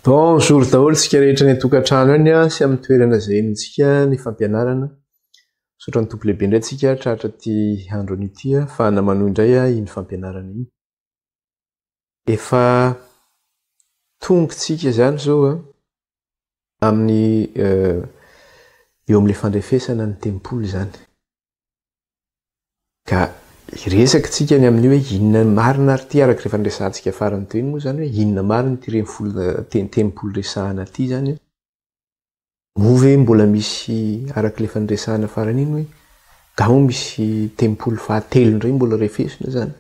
Bonjour daholo tsika rehetra ny tokantrano any sy amin'ny toerana izay enontsika ny fampianarana. Misaotra ny tompo lehibe indray tsika tratra ty andro an'ity fa namanohy indray iny fampianarana iny. Efa tongotsika zany zao amin'ny eo amin'ilay fandrefesana ny tempolo zany. Ka iresaka tsika ny amin'ny hoe inona marina ary ty araka rehefa niresantsika farany teo iny moa zany hoe inona marina ty tempolo resahana ty zany. Move mbola misy araka le fanresahana farany iny hoe gamo misy tempolo fahatelo indray mbola refesina zany.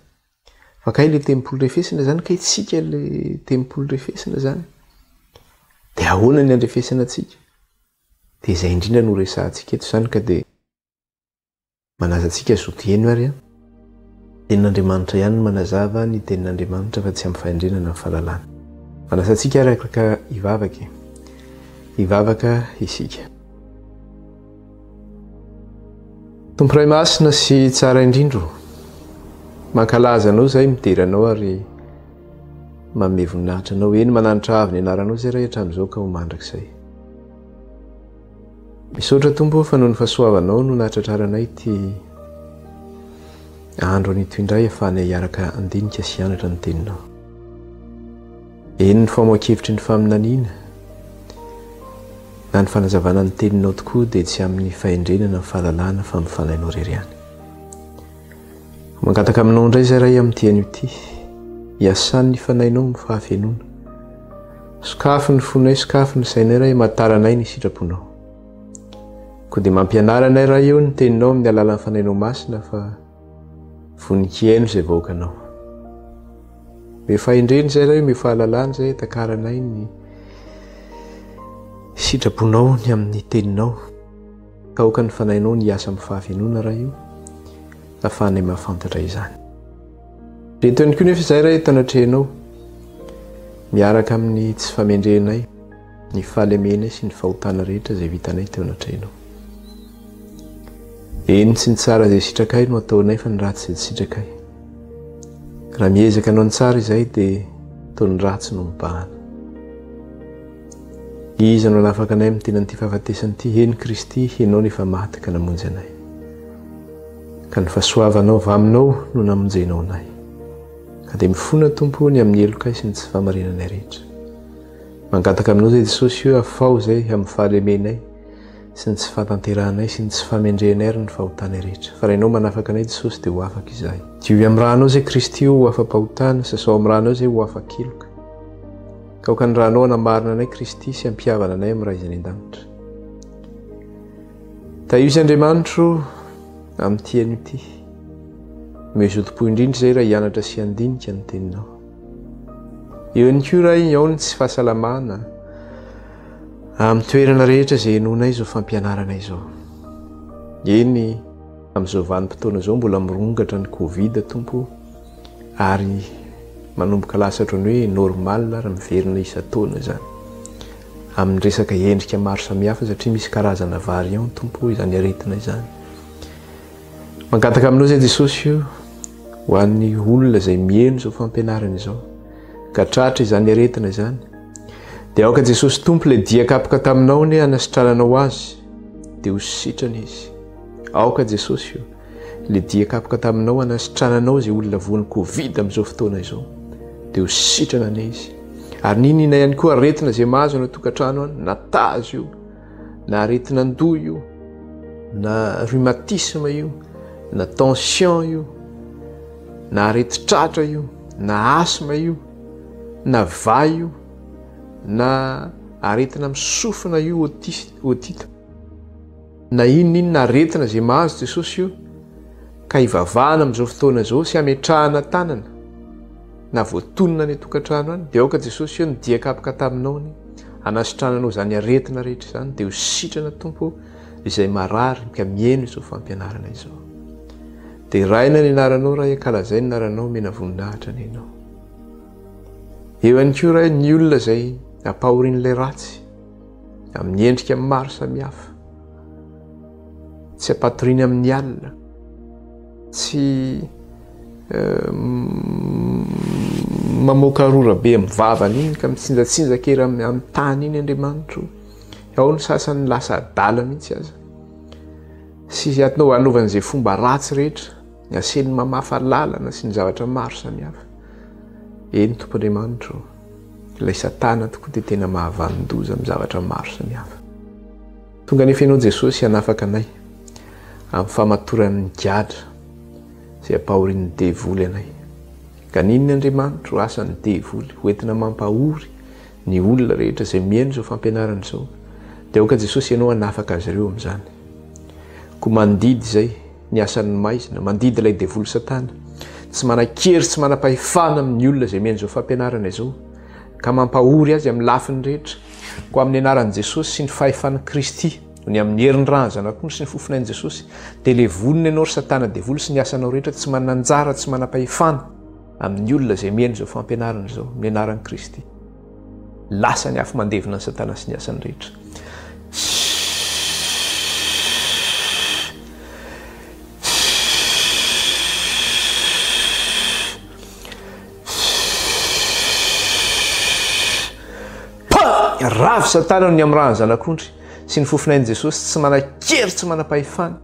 Fa kay le tempolo refesina zany kay tsika le tempolo refesina zany. De ahoana ny andrefesana tsika? De izay indrindra no resahantsika eto zany ka de manaza tsika zotieno ary tenin'Andriamanitra ihany manazava ny tenin'Andriamanitra fa tsy amin'ny fahendrenana ny fahalalana. Manasa tsika araka hivavaka isika. Tompo Ray Masina sy tsara indrindro, mankalaza anao zay midera anao ary manome voninahitra anao eny mananitra avy ny anaranao zay rehetra amin'izao ka ho mandrakizay. Misaotra Tompo fa noho ny fahasoavanao no nahatratraranay ty andro an'ito indray ahafahanay hiaraka andinika sy hianatra ny teninao. Eny ny famoakevitry ny faminaniana na ny fanazavana ny teninao tokoa dia tsy amin'ny fahendrenana ny fahalalana fa amin'ny fanahinao rery ihany. Mangataka aminao indray zay ray amin'ity an'io ity, hiasany ny fanahinao amin'ny fahafenona. Sokafy ny fonay, sokafy ny sainay ray, mataranay ny sitraponao. Koa dia mampianaranay ray eo ny teninao amin'ny alalan'ny fanahinao masina fa voninkaino zay vahoakanao. Me fahendreny zay ray, me fahalalana zay takaranay ny sitraponao ny amin'ny teninao. Ka oka ny fanahinao ny asa amin'ny fahafenona ray io, ahafahanay mahafantatra izany. Reto ihany koa nefa izay ray tanatrehanao, miaraka amin'ny tsy famendrenay, ny fahalemenay sy ny fahotana rehetra zay vitanay teo anatrehanao. Eny tsy ny tsara zay sitrakay no ataonay fa ny ratsy zay sitrakay. Raha miezaka anao ny tsara izay dia tao ny ratsy no mibahana. Iza no hanafaka anay amin'ny tenan'ity fahafatesany ity? Eny Kristy, ianao nefa maty ka namonjy anay. Ka ny fahasoavanao vaminao no namonjenao anay. Ka dia mifona Tompo ny amin'ny elokay sy ny tsy fahamarinanay rehetra. Mangataka aminao zay Jesosy io afao zay amin'ny fahalemenay sy ny tsy fahatanteranay sy ny tsy fahamendrenay ary ny fahotanay rehetra. Fa raha ianao manafaka anay Jesosy dia ho afaka izahay. Dioy amin'ny rahanao zay Kristy io ho afa-pahotana, sasao amin'ny rahanao zay ho afa-keloka. Ka oka ny rahanao hanamarina anay Kristy sy hampihavana anay amin'ny raha izany an-danitra. Tahizy Andriamanitro amin'ity an'io ity. Mezotom-po indrindra zay raha hianatra sy handinika ny teninao. Eo ihany koa ray ao ny tsy fahasalamana amin'ny toerana rehetra zay enonay izao fampianaranay izao. Eny amin'izao vanim-potoana izao mbola mirongatra ny Covid Tompo ary manomboka lasatra ny hoe normal ary miverina isan-taona zany. Amin'ny resaka endrika maro samihafa satria misy karazana variant Tompo izany aretina izany. Mangataka aminao zay Jesosy io ho an'ny olona zay mieno izao fampianarana izao ka tratra izany aretina izany. Dia aoka Jesosy Tompo le diakapoka taminao ny hanasitrananao azy dia ho sitrana izy. Aoka Jesosy io le diakapoka taminao hanasitrananao zay olona voan'ny Covid amin'izao fotoana izao dia ho sitrana ny izy. Ary ninona ihany koa aretina zay mahazo ana tokantrano any, na tazo io, na aretin'an-doha io, na rhumatisme io, na tension io, na areti-tratra io, na asma io, na vai io, na aretina amin'ny sofina io, otita, na inona aretina zay mahazo Jesosy io ka hivavahana amin'izao fotoana izao sy hametrahana tanana na voatonona ny tokantrano any dia aoka Jesosy io ny diakapoka taminao ny hanasitrananao zany aretina rehetra zany dia ho sitrana Tompo izay marary ka mieno izao fampianarana izao. Dia raina ny anaranao raha akalazay ny anaranao mena voninahitra ny ianao. Eo ihany koa raha ny olona zay ampahorian'ilay ratsy amin'ny endrika maro samihafa, tsy ampatoriany amin'ny alina, tsy mamoaka rora be mivavana iny ka mitsinjatsinjaka amin'ny tany iny Andriamanitro. Ao ny sasany lasa adala mihitsy aza. Sy atinao anaovan'izay fomba ratsy rehetra, ny aseny mamafa lalana sy ny zavatra maro samihafa. Eny Tompon'Andriamanitro, ilay Satana tokoa dia tena mahavanondoza amin'ny zavatra maro samihafa. Tonga nefa ianao Jesosy hanafaka anay amin'ny famatoran'ny giadra izay ampahorian'ny devoly anay. Ka ninny Andriamanitro asan'ny devoly hoentina mampahory ny olona rehetra izay mihaino izao fampianarana izao. Dia aoka Jesosy ianao hanafaka azy ireo amin'izany. Ko mandidy izay ny asan'ny maizina, mandidy ilay devoly Satana, tsy manan-kery, tsy manam-pahefana amin'ny olona izay mihaino izao fampianarana izao, ka mampahory azy amin'ny lafiny rehetra. Ko amin'ny anaran'i Jesosy sy ny fahefan'i Kristy, ny amin'ny herin'ny razanak'ondry sy ny fofinain'i Jesosy, dia ilay vonona ianao ry Satana devoly sy ny asanao rehetra tsy mananjara, tsy manam-pahefana amin'ny olona izay mihaino izao fampianarana izao, amin'ny anaran'i Kristy. Lasa ny afo mandevina ny Satana sy ny asany rehetra. Ravy Satana ny amin'ny razanak'ondry sy ny fofinain'i Jesosy tsy manan-kery, tsy manam-pahefana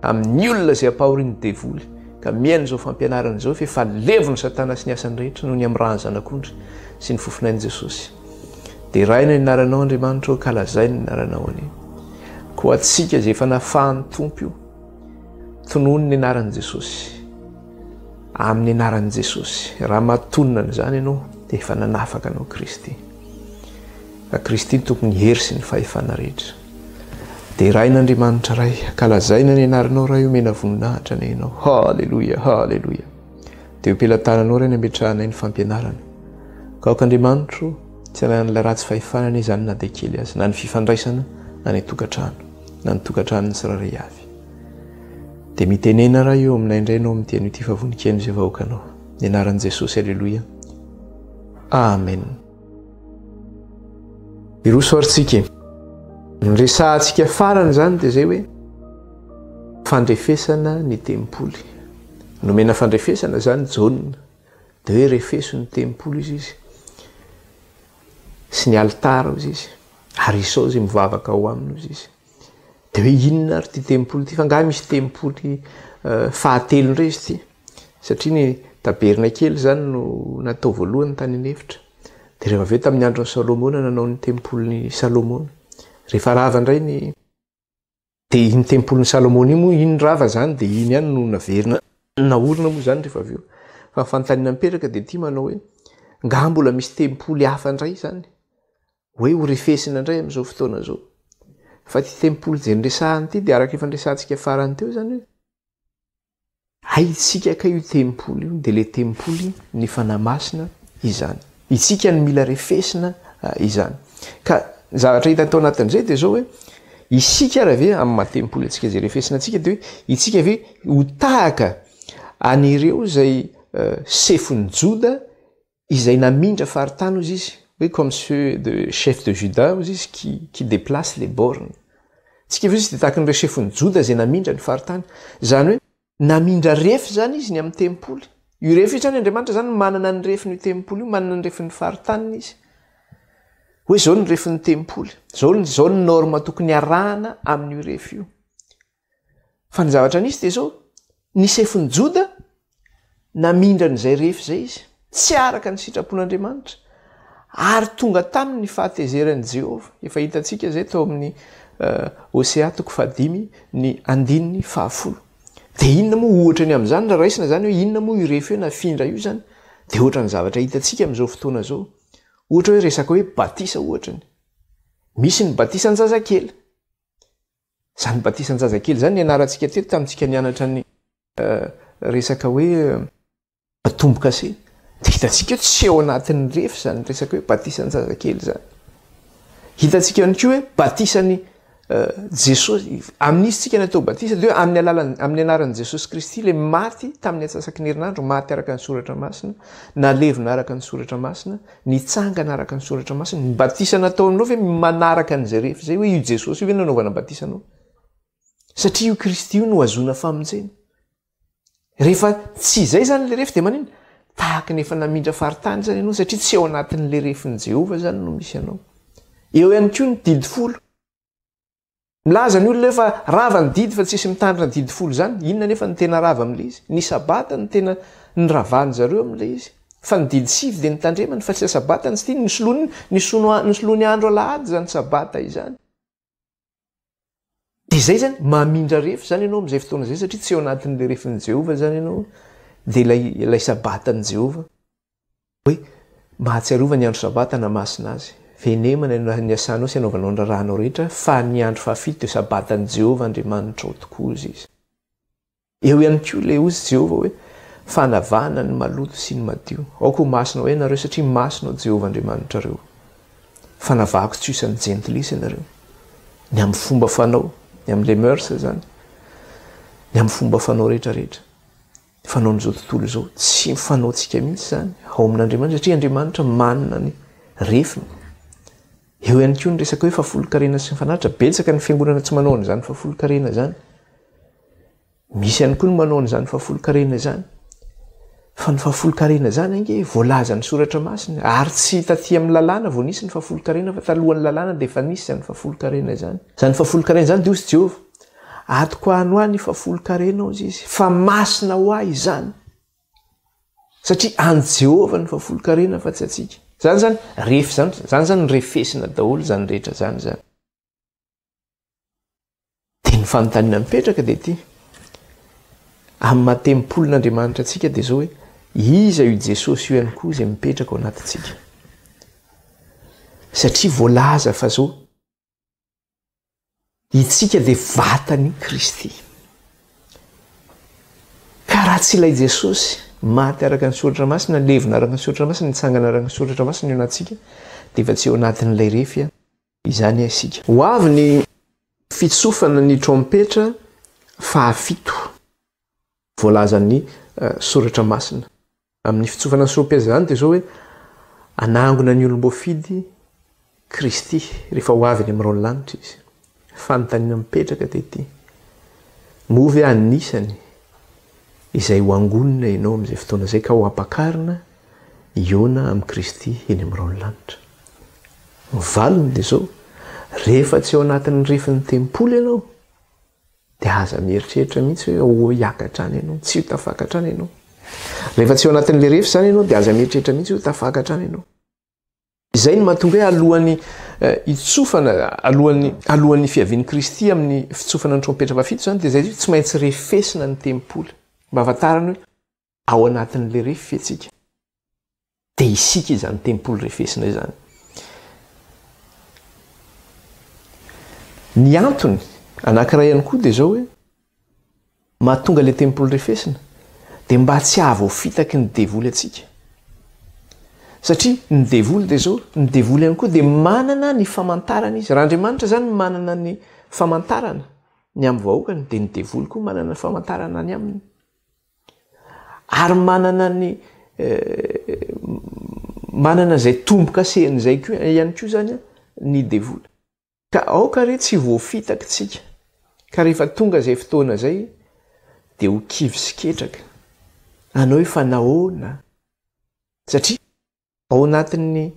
amin'ny olona izay ampahorian'ny devoly ka mihaino izao fampianarana izao, fa efa levony Satana sy ny asany rehetra noho ny amin'ny razanak'ondry sy ny fofinain'i Jesosy. Dia raina ny anaranao Andriamanitro, kalazai ny anaranao any. Ko atsika izay efa nafahan'ny Tompo io, tonoiny ny anaran'i Jesosy, amin'ny anaran'i Jesosy. Raha mahatonina an'izany ianao dia efa nanafaka anao Kristy. Ka Kristy tokony hery sy ny fahefana rehetra. Dia rain'Andriamanitra ray, kalazaina ny anaranao raha io mena voninahitra ny ianao. Halleluja, halleluja. Dia io pelantananao ray ny ametrahanay ny fampianarana. Ka aoka Andriamanitro, tsy hanan'ilay ratsy fahefana ny izany na dia kely azy, na ny fifandraisana, na ny tokantrano, na ny tokantranony tsirairay avy. Dia mitenena raha io aminay indray ianao amin'ny teny ity favonikeny izay vahoakanao. Ny anaran'i Jesosy, halleluja. Amen. Irosoaritsika. Ny resahantsika farany izany dia izay hoe fandrefesana ny tempoly. Nomena fandrefesana izany jaune, dia hoe refeso ny tempoly izy sy ny altara izy izy, ary isao izay mivavaka ao aminy izy. Dia hoe inona ary ity tempoly ity? Fa ngahy misy tempoly fahatelo indray izy ity, satria ny taberna kely izany no natao voalohany tany anefitra. Dia rehefa avy eo tamin'ny andron'ny Salomona nanao ny tempolin'ny Salomona. Rehefa rava indray dia iny tempolin'ny Salomona iny moa, iny rava izany dia iny ihany no naverina naorina moa izany rehefa avy eo. Fa ny fanontaniana mipetraka dia ity manao hoe ngaha mbola misy tempoly hafa indray izany, hoe ho refesina indray amin'izao fotoana izao. Fa ity tempoly izay niresahany ity dia araka efa niresahantsika farany teo izany hoe haitsika ka io tempoly io dia ilay tempoly ny fanamasina izany. Itsika ny mila refesina izany. Ka zavatra hita tao anatin'izay dia zao hoe isika raha ve amin'ny mahatempoly antsika izay refesina antsika dia hoe itsika ve ho tahaka an'ireo izay sefon'ny Joda izay namindra faritany ozy izy, hoe comme ceux de chef de Juda ozy izy qui déplace les bornes. Tsika ve izy dia tahaka n'ireo sefon'ny Joda izay namindra ny faritany, zany hoe namindra refy zany izy ny amin'ny tempoly. Io refy zany Andriamanitra zany manana ny refin'io tempoly io, manana ny refin'ny faritaniny izy. Hoe zao ny refin'ny tempoly, zao ny norma tokony arahana amin'io refy io. Fa ny zavatra nisy dia zao, ny sefon'ny Joda namindra n'izay refy izay izy, tsy araka ny sitrapon'Andriamanitra, ary tonga taminy fahatezeran'i Jehova. Efa hitantsika izay tao amin'ny Hosea 5 ny 10:10. Dia inona moa ohatra ny amin'izany, raha raisina zany hoe inona moa io refy hoe nafindra io zany, dia ohatra ny zavatra hitantsika amin'izao fotoana izao. Ohatra hoe resaka hoe batisa ohatrany. Misy ny batisan'ny zazakely. Zany batisan'ny zazakely zany nianarantsika teto tamintsika nianatra ny resaka hoe tombo-kase. Dia hitantsika tsy eo anatin'ny refy zany resaka hoe batisan'ny zazakely zany. Hitantsika ihany koa hoe batisan'ny Jesosy, amin'izy tsika natao batisa dia hoe amin'ny anaran'i Jesosy Kristy ilay maty tamin'ny atsasaky ny herinandro, maty araka ny soratra masina, nalevina araka ny soratra masina, nitsangana araka ny soratra masina. Ny batisa natao aminao ve manaraka an'izay refy izay hoe io Jesosy io ve nanaovana batisa anao? Satria io Kristy io no azona famonjena. Rehefa tsy izay zany ilay refy dia manina tahaka ny efa namindra faritany zany ianao satria tsy ao anatin'le refin'i Jehova zany no misy ianao. Eo ihany koa ny didy folo. Milaza ny olona efa rava ny didy fa tsisy mitandrina didy folo zany, inona nefa ny tena rava amin'le izy? Ny sabata ny tena niravany zareo amin'le izy. Fa ny didy sivy dia nitandremany fa tsy sabata ny tsy tiany, nisoloany andro alahady zany sabata izany. Dia izay zany mamindra refy zany ianao amin'izay fotoana izay satria tsy eo anatin'le refin'i Jehova zany ianao. Dia ilay sabatan'i Jehova hoe mahatsiarova ny andro sabata na masina azy. Venemana ny asanao sy anaovanao ny rahanao rehetra fa ny andro fahafito dia sabatan'i Jehova Andriamanitra ao tokoa izy. Eo ihany koa ilay ozy Jehova hoe fanavahana ny maloto sy ny madio. Ao koa masina hoe nareo satria masina ao Jehova Andriamanitra reo. Fanavahako tsy isany jentilisa ianareo. Ny amin'ny fomba fanao, ny amin'ilay mœurs zany, ny amin'ny fomba fanao rehetrarehetra. Fanao n'izao tontolo izao tsy mifanaontsika mihitsy zany ao amin'Andriamanitra satria Andriamanitra manana ny refiny. Eo ihany koa ny resaka hoe fahafolo-karena sy ny fanaritra. Betsaka ny fiangonana tsy manao an'izany fahafolo-karena zany. Misy ihany koa ny manao an'izany fahafolo-karena zany. Fa ny fahafolo-karena zany ange voalaza ny soratra masina ary tsy taty amin'ny lalàna vao nisy ny fahafolo-karena fa talohan'ny lalàna dia efa nisy zany fahafolo-karena zany. Zany fahafolo-karena zany dia hozy Jehova atoko ano ahy ny fahafolo-karena hozy izy fa masina ho ahy izany. Satria any Jehova ny fahafolo-karena fa tsy atsika. Zany zany refy zany ny refesina daholo zany rehetra zany. Dia ny fanontaniana mipetraka dia ity. Amin'ny mahatempolon'Andriamanitra atsika dia zao hoe iza io Jesosy io ihany koa izay mipetraka ao anatintsika. Satria voalaza fa zao itsika dia vatany Kristy. Ka raha tsy ilay Jesosy maty araka ny soratra masina, levina araka ny soratra masina, nitsangana araka ny soratra masina eo anatsika dia efa tsy eo anatin'ilay refy izany isika. Ho avy ny fitsofana ny trompetra fahafito voalazan'ny soratra masina. Amin'ny fitsofana ny trompeta zany dia zao hoe anangona ny olom-boafidy Kristy rehefa ho avy ny amin'irao ny lanitra izy. Fanontaniana mipetraka dia ity. Movy anisany izay ho angonina ianao amin'izay fotoana izay ka ho ampakarina iona amin'ny Kristy eny amin'irao ny lanitra. Ny valony dia zao rehefa tsy ao anatin'ny refin'ny tempolo ianao dia aza mieritreritra mihitsy hoe hiakatra any ianao, tsy ho tafakatra any ianao. Rehefa tsy ao anatin'ilay refy zany ianao dia aza mieritreritra mihitsy ho tafakatra any ianao. Izay no mahatonga hoe alohan'ny itsofana, alohan'ny fiavian'i Kristy amin'ny fitsofana ny trompetra fahafito zany dia zay tsy maintsy refesina ny tempolo mba hafantarana hoe ao anatin'ilay refy fetsika. Dia isika izany tempolo refesina izany. Ny antony anankiray ihany koa dia zao hoe mahatonga ilay tempolo refesina dia mba tsy ahavoafitaky ny devoly atsika. Satria ny devoly dia zao, ny devoly ihany koa dia manana ny famantarana izy. Raha Andriamanitra zany manana ny famantarana ny amin'ny vahoakany dia ny devoly koa manana ny famantarana ny aminy. Ary manana izay tombo-kasehany izay ihany koa zany ny devoly. Ka aoka re tsy voafitaky tsika. Ka rehefa tonga izay fotoana izay dia ho kivy sy ketraka. Anao efa nahoana. Satria ao anatin'ny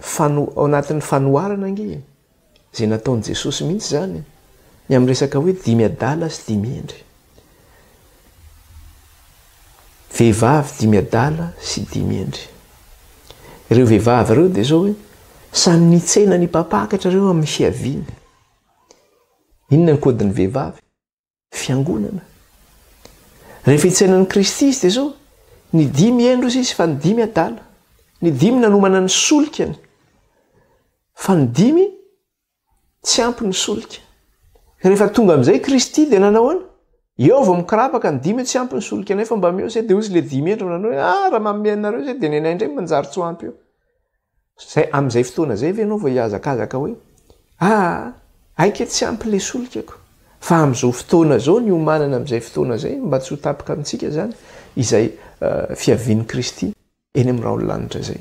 fanoharana ange izay nataon'i Jesosy mihitsy zany ny amin'ny resaka hoe dimy adala sy dimy endry. Vehivavy dimy adala sy dimy endry. Ireo vehivavy ireo dia zao hoe samy nitsena ny mpapakatra ireo amin'ny fiaviany. Inona ny kodin'ny vehivavy? Fiangonana. Rehefa hitsenan'ny Kristy izy dia zao ny dimy endro izy fa ny dimy adala. Ny dimy nanomana ny solikany fa ny dimy tsy ampy ny solika. Rehefa tonga amin'izay Kristy dia nanahoana? Eo vao mikirapaka ny dimy tsy ampy ny solika nefa mba meo izay dia hozy ilay dimy endro nanao hoe raha mameanareo izay dia nenay indray manjary tsy ho ampy eo. Zay amin'izay fotoana izay ve ianao vao hiazakazaka hoe aika tsy ampy ilay solikako. Fa amin'izao fotoana izao ny homanana amin'izay fotoana izay mba tsy ho tapaka amintsika zany izay fiavian'i Kristy eny amin'irao ny lanitra izay.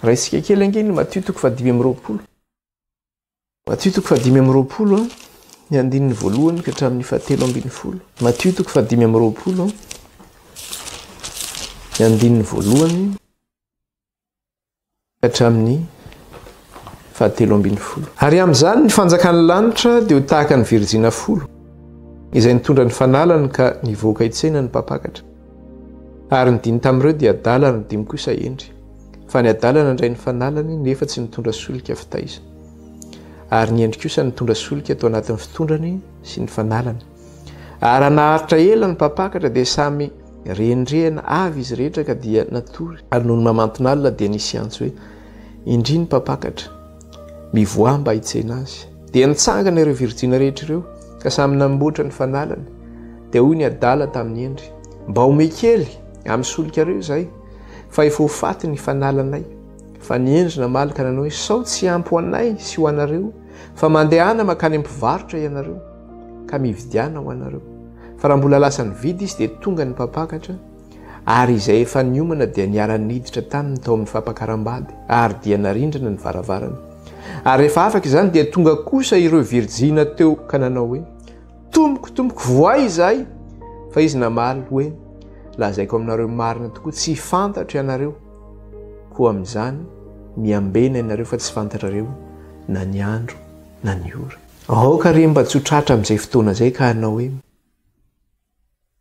Raha isika kely angeny Matthieu 5:20. Matthieu 5:20 ny andininy voalohany ka hatramin'ny 7:20. Matthieu 5:20. ny andininy voalohany hatramin'ny 7:10. Ary amin'izany ny fanjakan'ny lanitra dia ho tahaka ny Virzina 10 izay nitondra ny fanalany ka nivoaka hitsena ny mpapakatra. Ary ny dimy tamin'ireo dia adala ary ny dimy kosa endry. Fa ny adala nandray ny fanalany nefa tsy nitondra solika fitaiza. Ary ny endry kosa nitondra solika tao anatin'ny fitondrany sy ny fanalany. Ary naharitra ela ny mpapakatra dia samy rendrehana avy izy rehetra ka dia natory. Ary noho ny mamantona alina dia nisy antso hoe indri ny mpapakatra mivoa mba hitsena azy. Dia nitsangana ireo Virzina rehetra ireo ka samy namboatra ny fanalany. Dia hoy ny adala tamin'ny endry, mba ome kely amin'ny solika ireo izahay, fa efa ho faty ny fanalanay. Fa ny endry namaly ka nanao hoe sao tsy ampy ho anay sy ho anareo, fa mandehana makany am-pivarotra ianareo ka mividiana ho anareo. Fa raha mbola lasa nividy izy dia tonga ny mpapakatra, ary izay efa niomana dia niara-niditra taminy tao amin'ny fampakaram-bady, ary dia narindrana ny varavarana. Ary rehefa afaka izany dia tonga kosa ireo Virzina teo ka nanao hoe tompoko voay izahay. Fa izy namaly hoe lazaiko aminareo marina tokoa tsy fantatra ianareo, koa amin'izany miambena ianareo fa tsy fantatrareo na ny andro na ny ora. Aoka re mba tsotratra amin'izay fotoana izay ka hanao hoe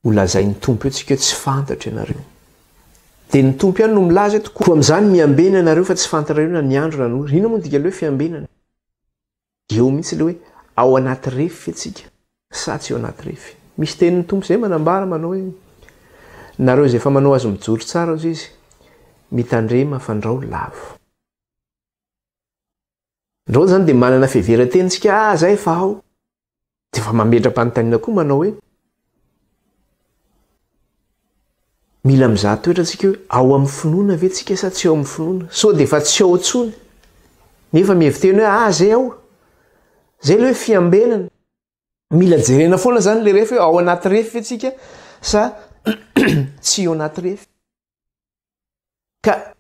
ho lazain'ny tompo eo tsika hoe tsy fantatra ianareo. Dia ny tompo ihany no milaza eto, koa amin'izany miambena ianareo fa tsy fantatrareo na ny andro na ny ora. Ino moa dika le hoe fiambenana? Eo mihitsy le hoe ao anaty refy antsika sa tsy ao anaty refy. Misy tenin'ny tompo izay manambara manao hoe nareo izay efa manao azy mijoro tsara ozy izy mitandrema fandrao lavo. Ndreo zany dia manana fiheveran-tenitsika zay fa ao dia efa mametra-panontaniana koa manao hoe mila mizaha toetra antsika hoe ao amin'ny finoana ve tsika sa tsy ao amin'ny finoana, so dia efa tsy ao intsony nefa miheviteny hoe zay ao, zay le hoe fiambenana. Mila jerena foana zany le refy hoe ao anaty refy tsika sa tsy ao anaty refy. Ka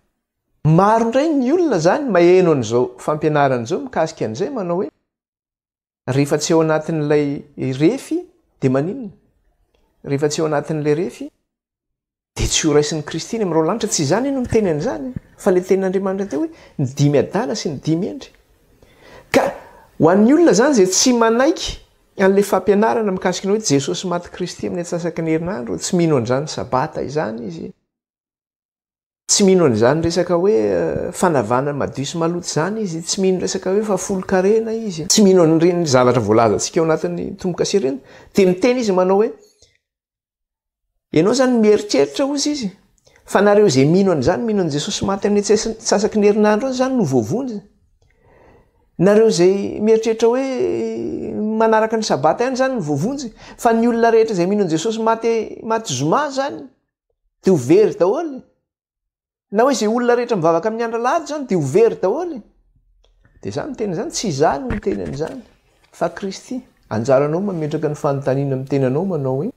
maro indray ny olona zany maheno an'izao fampianarana izao mikasika an'izay manao hoe rehefa tsy ao anatin'ilay refy dia maninona? Rehefa tsy ao anatin'ilay refy dia tsy ho raisin'ny Kristy ny amin'ireo lanitra. Tsy izany no miteny an'izany, fa le tenin'Andriamanitra teo hoe ny dimy adala sy ny dimy endry. Ka ho an'ny olona zany izay tsy manaiky an'ilay fampianarana mikasika hoe Jesosy maty Kristy amin'ny atsasaky ny herinandro, tsy mino an'izany sabata izany izy, tsy mino an'izany resaka hoe fanavana madio sy maloto izany izy, tsy mino resaka hoe fa folo-karena izy, tsy mino an'ireny zavatra voalaza antsika ao anatin'ny tombo-kase ireny. Dia miteny izy manao hoe ianao zany mieritreritra ozy izy, fa nareo izay mino an'izany, mino an' Jesosy maty amin'ny atsasaky ny herinandro zany no voavonjy. Nareo izay mieritreritra hoe manaraka ny sabata ihany zany no voavonjy, fa ny olona rehetra izay mino an' Jesosy maty zoma zany dia ho very daholo. Na hoe izay olona rehetra mivavaka amin'ny andro alahady zany dia ho very daholo. Dia izany miteny izany, tsy izany no miteny an'izany fa Kristy. Anjaranao mametraka ny fanontaniana amin'ny tenanao manao hoe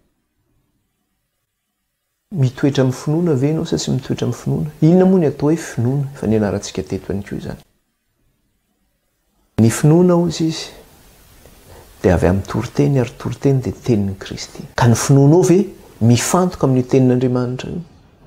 mitoetra amin'ny finoana ve ianao sa tsy mitoetra amin'ny finoana? Inona moa ny atao hoe finoana? Fa ny anarantsika teto ihany koa izany. Ny finoana ozy izy dia avy amin'ny toriteny, ary toriteny dia tenin'ny Kristy. Ka ny finoanao ve mifantoka amin'ny tenin'Andriamanitra io?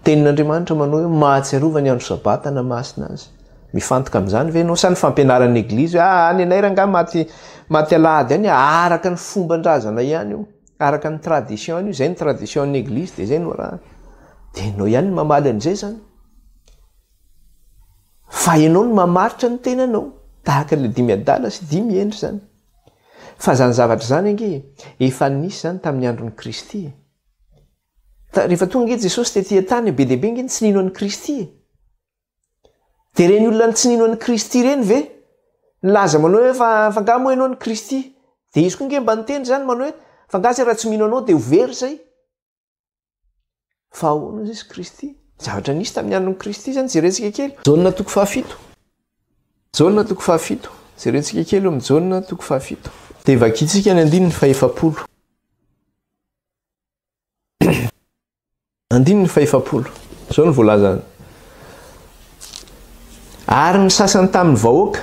Tenin'Andriamanitra manao hoe mahatsiarova ny andro sabata na masina azy. Mifantoka amin'izany ve ianao? Sa ny fampianaran'ny Eglizy hoe any anay ranga maty alahady any, araka ny fomban-drazana ihany io, araka ny tradition io, izay ny tradition'ny Eglizy dia izay no raha. Dia ianao ihany no mamaly an'izay zany. Fa ianao no mamaritra ny tenanao, tahaka ilay dimy adala sy dimy endry zany. Fa zany zavatra zany ange efa nisy zany tamin'ny andron'ny Kristy. Rehefa tonga nge Jesosy tetỳ tany be dehibe nge tsy nino an'i Kristy. Dia ireny olona tsy nino an'i Kristy ireny ve nilaza manao hoe fa nga moa ianao an'i Kristy? Dia izy koa nge mba niteny zany manao hoe fa nga raha tsy mino anao dia ho very zay. Fa ahoana izy Kristy? Zavatra nisy tamin'ny andron'ny Kristy zany, jerentsika kely. Jaonina toko 7. Jaonina toko 7. Jerentsika kely eo amin'ny Jaonina toko 7. Dia vakitsika ny 9:7. 9:7. Zao ny voalaza. Ary ny sasany tamin'ny vahoaka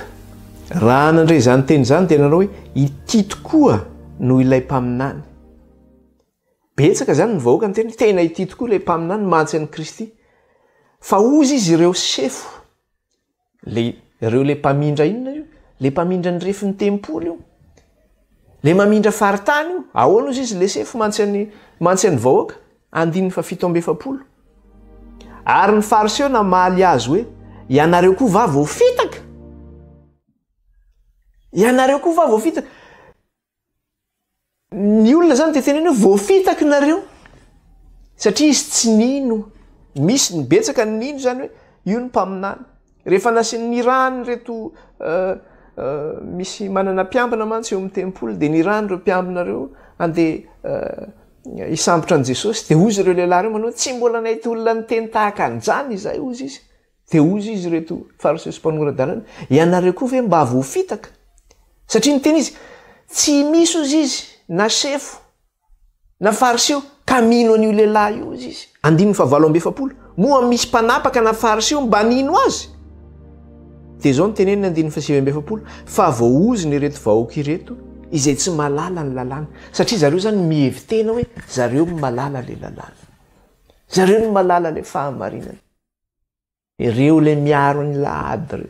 raha nandray izany teny izany dia nanao hoe ity tokoa no ilay mpaminany. Betsaka zany ny vahoaka ny teny tena ity tokoa ilay mpaminany mantsy an'i Kristy. fa ozy izy ireo sefo ireo le mpamindra inona io, le mpamindra ny refiny tempolo io, le mamindra faritany io, ahoana ozy izy le sefo mantsy any vahoaka 770. Ary ny fariseo namaly azy hoe ianareo koa va voafitaka, ianareo koa va voafitaka. Ny olona zany de teneny hoe voafitaka nareo satria izy tsy nino. Misy ny betsaka ny nino zany hoe io ny mpaminany. Rehefa nirany reto misy manana mpiambina mantsy eo amin'ny tempolo, de nirany reo mpiambinareo andeha isambotra an' Jesosy, de ozy ireo lehilahy reo manao tsy mbola nahita olona miteny tahaka an'izany izay ozy izy. De ozy izy reto fariseo sy mpanorandalana, ianareo koa ve mba voafitaka? Satria ny teny izy tsy misy ozy izy na sefo na fariseo ka mino an'io lehilahy io ozy izy. 770 moa misy mpanapaka na fariseo mba nino azy. De zao ny teneniny 770 fa voaozy ny reto vahoaka ireto izay tsy malala ny lalàna, satria zareo zany mihevy tena hoe zareo malala le lalàna, zareo no malala le fahamarinana. Ireo le miaro ny lahady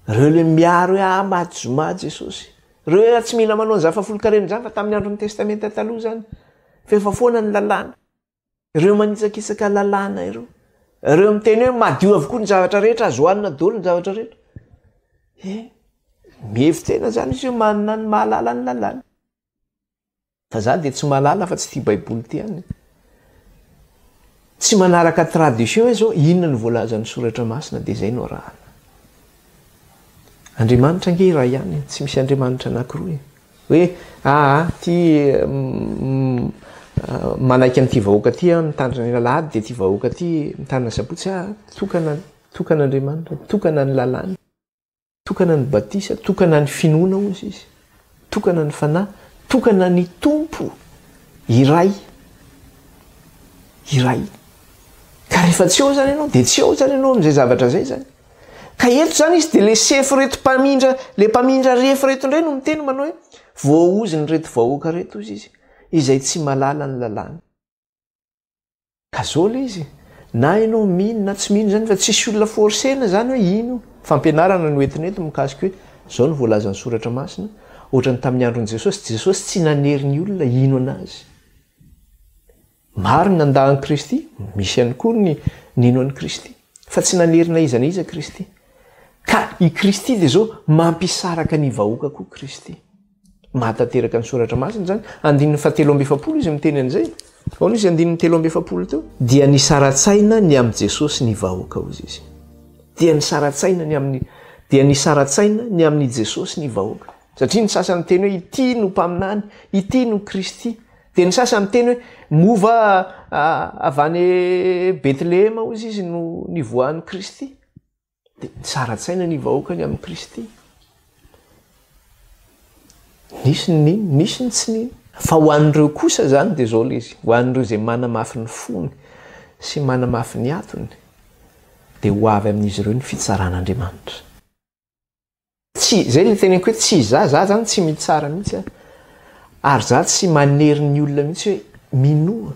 reo le miaro hoe maty zoma Jesosy, reo tsy mila manao zafafolo kareny zany fa tamin'ny andron'ny testamenta taloha zany fefa foana ny lalàna. Ireo manitsakitsaka lalàna ireo miteny hoe madio avokoa ny zavatra rehetra, azo hoanina daholo ny zavatra rehetra. Mihevy tena zany izy io manana ny mahalala ny lalàna. Fa za de tsy mahalala fa tsy tia baiboly ty any. Tsy manaraka tradition hoe zao inona ny voalaza ny soratra masina de zay no rahana. Andriamanitra nge raha ihany, tsy misy andriamanitra anankiroa. Hoe ty manaiky an'ity vahoaka ty mitandrina ny lalàdy, de ty vahoaka ty mitandrina sabotsy. Tokan'Andriamanitra, tokana ny lalàna, tokana ny batisa, tokana ny finoana ozy izy, tokana ny fanahy, tokana ny tompo iray. Ka rehefa tsy eo zany ianao de tsy eo zany ianao am'izay zavatra zay zany. Ka eto zany izy de le sefo reto mpamindra, le mpamindra refo reto indray no miteny manao hoe voaozy ny reto vahoaka reto ozy izy izay tsy malala ny lalàna. Ka zao le izy, na ianao mino na tsy mino zany fa tsisy olona forsena zany hoe ino. Fampianarana no entinento mikasika hoe zao ny voalaza ny soratra masina, ohatrany tamin'ny andron'i Jesosy tsy nanery ny olona ino anazy. Maro ny nandahan'i Kristy, misy ihany koa ny nino an'i Kristy, fa tsy nanery na iza na iza Kristy. Ka i Kristy de zao mampisaraka ny vahoaka koa Kristy. Mahatateraka ny soratra masina zany 770 izy miteny an'izay. Ao izy 770 teo. Dia nisaratsaina ny amin'i Jesosy ny vahoaka ozy izy. Dia nisaratsaina ny amin'ny Jesosy ny vahoaka. Satria ny sasany teny hoe ity no mpaminany, ity no Kristy. De ny sasany teny hoe mova avy any Betlehema ozy izy no nivoahan'ny Kristy. De nisaratsaina ny vahoaka ny amin'ny Kristy. Nisy ny nino, nisy ny tsy nino. Fa ho an'ireo kosa zany de zao le izy, ho an'ireo zay manamafy ny fony sy manamafy ny atony, de ho avy amin'izy ireo ny fitsaran'Andriamanitra. Zay le teneniko hoe tsy za zany tsy mitsara mihitsy ary za tsy manery ny olona mihitsy hoe minoa.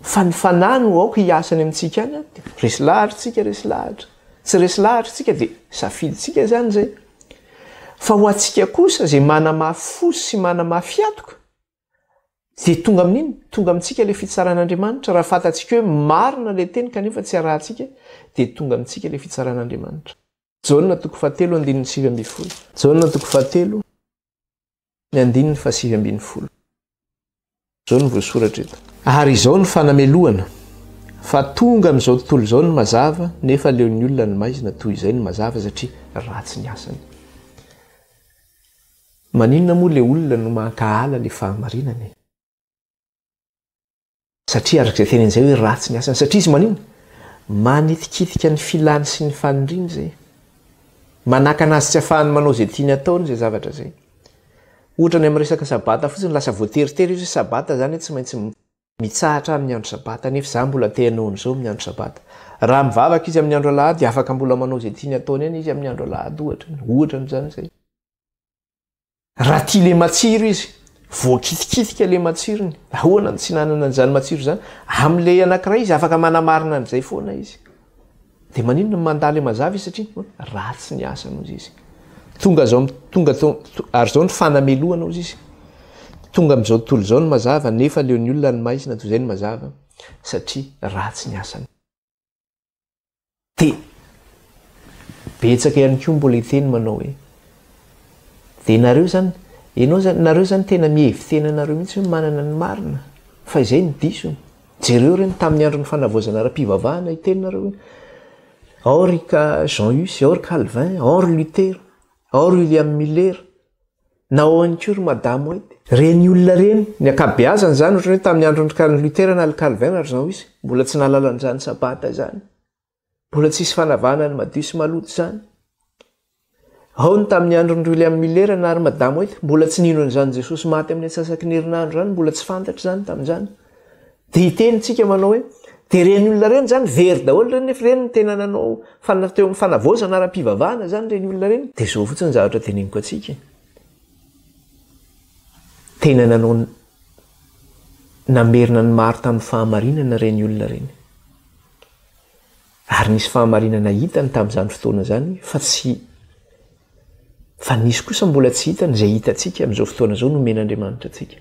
Fa ny fanahy no aoka hiasany amintsika any, resy lahatritsika, resy lahatra. Tsy resy lahatritsika de safiditsika zany zay. Fa ho atsika kosa zay manamafy fosy sy manamafy atoka, de tonga amin'iny, tonga amintsika le fitsaran'Andriamanitra. Raha fatatsika hoe marina le teny kanefa tsy arahantsika, de tonga amintsika le fitsaran'Andriamanitra. Jaona 7:7. Jaona 7:7. Zao ny voasoratra eto. Ary izao ny fanamelohana, fa tonga amin'izao tontolo izao ny mazava, nefa leon'ny olona ny maizina toy izay ny mazava satria ratsy ny asany. Maninona moa le olona no mankahala le fahamarinany? Satria arak'izay teny an'izay hoe ratsy ny asany. Satria izy maninona? Manitikitika ny filany sy ny faniriany zay. Manaka anazy tsy ahafahany manao zay tiany ataony zay zavatra zay. Ohatra ny amin'ny resaka sabata fotsiny lasa voateritery izy hoe sabata zany tsy maintsy mitsahatra amin'ny andro sabata, nefa za mbola te hanao an'izao amin'ny andro sabata. Raha mivavaka izy amin'ny andro alahady, afaka mbola manao zay tiany ataony any izy amin'ny andro alahady ohatra n'izany zay. Raha tia le matsiro izy, voakitikitika le matsirony ahoana tsy nanana an'izany matsiro zany amin'le anankiray izy afaka manamarina an'izay foana izy dia maninona mandala le mazava izy satria ratsy ny asana ozy izy ary zao ny fanamelohana ozy izy tonga amin'izao tontolo izao ny mazava nefa leo ny olona ny maizina toy izay ny mazava satria ratsy ny asany dia betsaka ihany koa mbola hiteny manao hoe dia nareo zany tena mihevy tena nareo mihitsy hoe manana ny marina fa izay ny diso jereo reny tamin'ny andro ny fanavozana ra-pivavahana itenynareo hoe Henri Jean Hus, Henri Calvin, Henri Luther, Henri William Miller, naoankory madamo ety reny olona reny ny akabeazany zany ohatra hoe tamin'ny andro ny Luther na Calvin na Jean Hus mbola tsy nalalan'izany sabata zany mbola tsisy fanavahana ny madio sy maloto zany ao ny tamin'ny andron'ny William Miller na ary madamo ety mbola tsy nino an'izany Jesosy maty amin'ny atsasaky ny herinandro zany mbola tsy fantatra zany tamin'izany dia hitenitsika manao hoe dia reny olona reny zany very daholo reny nefa reny ny tena nanao teo amin'ny fanavozana ara-pivavahana zany reny olona reny dia zao fotsiny zavatra teneniko atsika tena nanao namerina ny maro tamin'ny fahamarinana reny olona reny ary nisy fahamarinana hitany tamin'izany fotoana zany fa nisy kosa mbola tsy hitany izay hitantsika amin'izao fotoana zao nomen'Andriamanitra atsika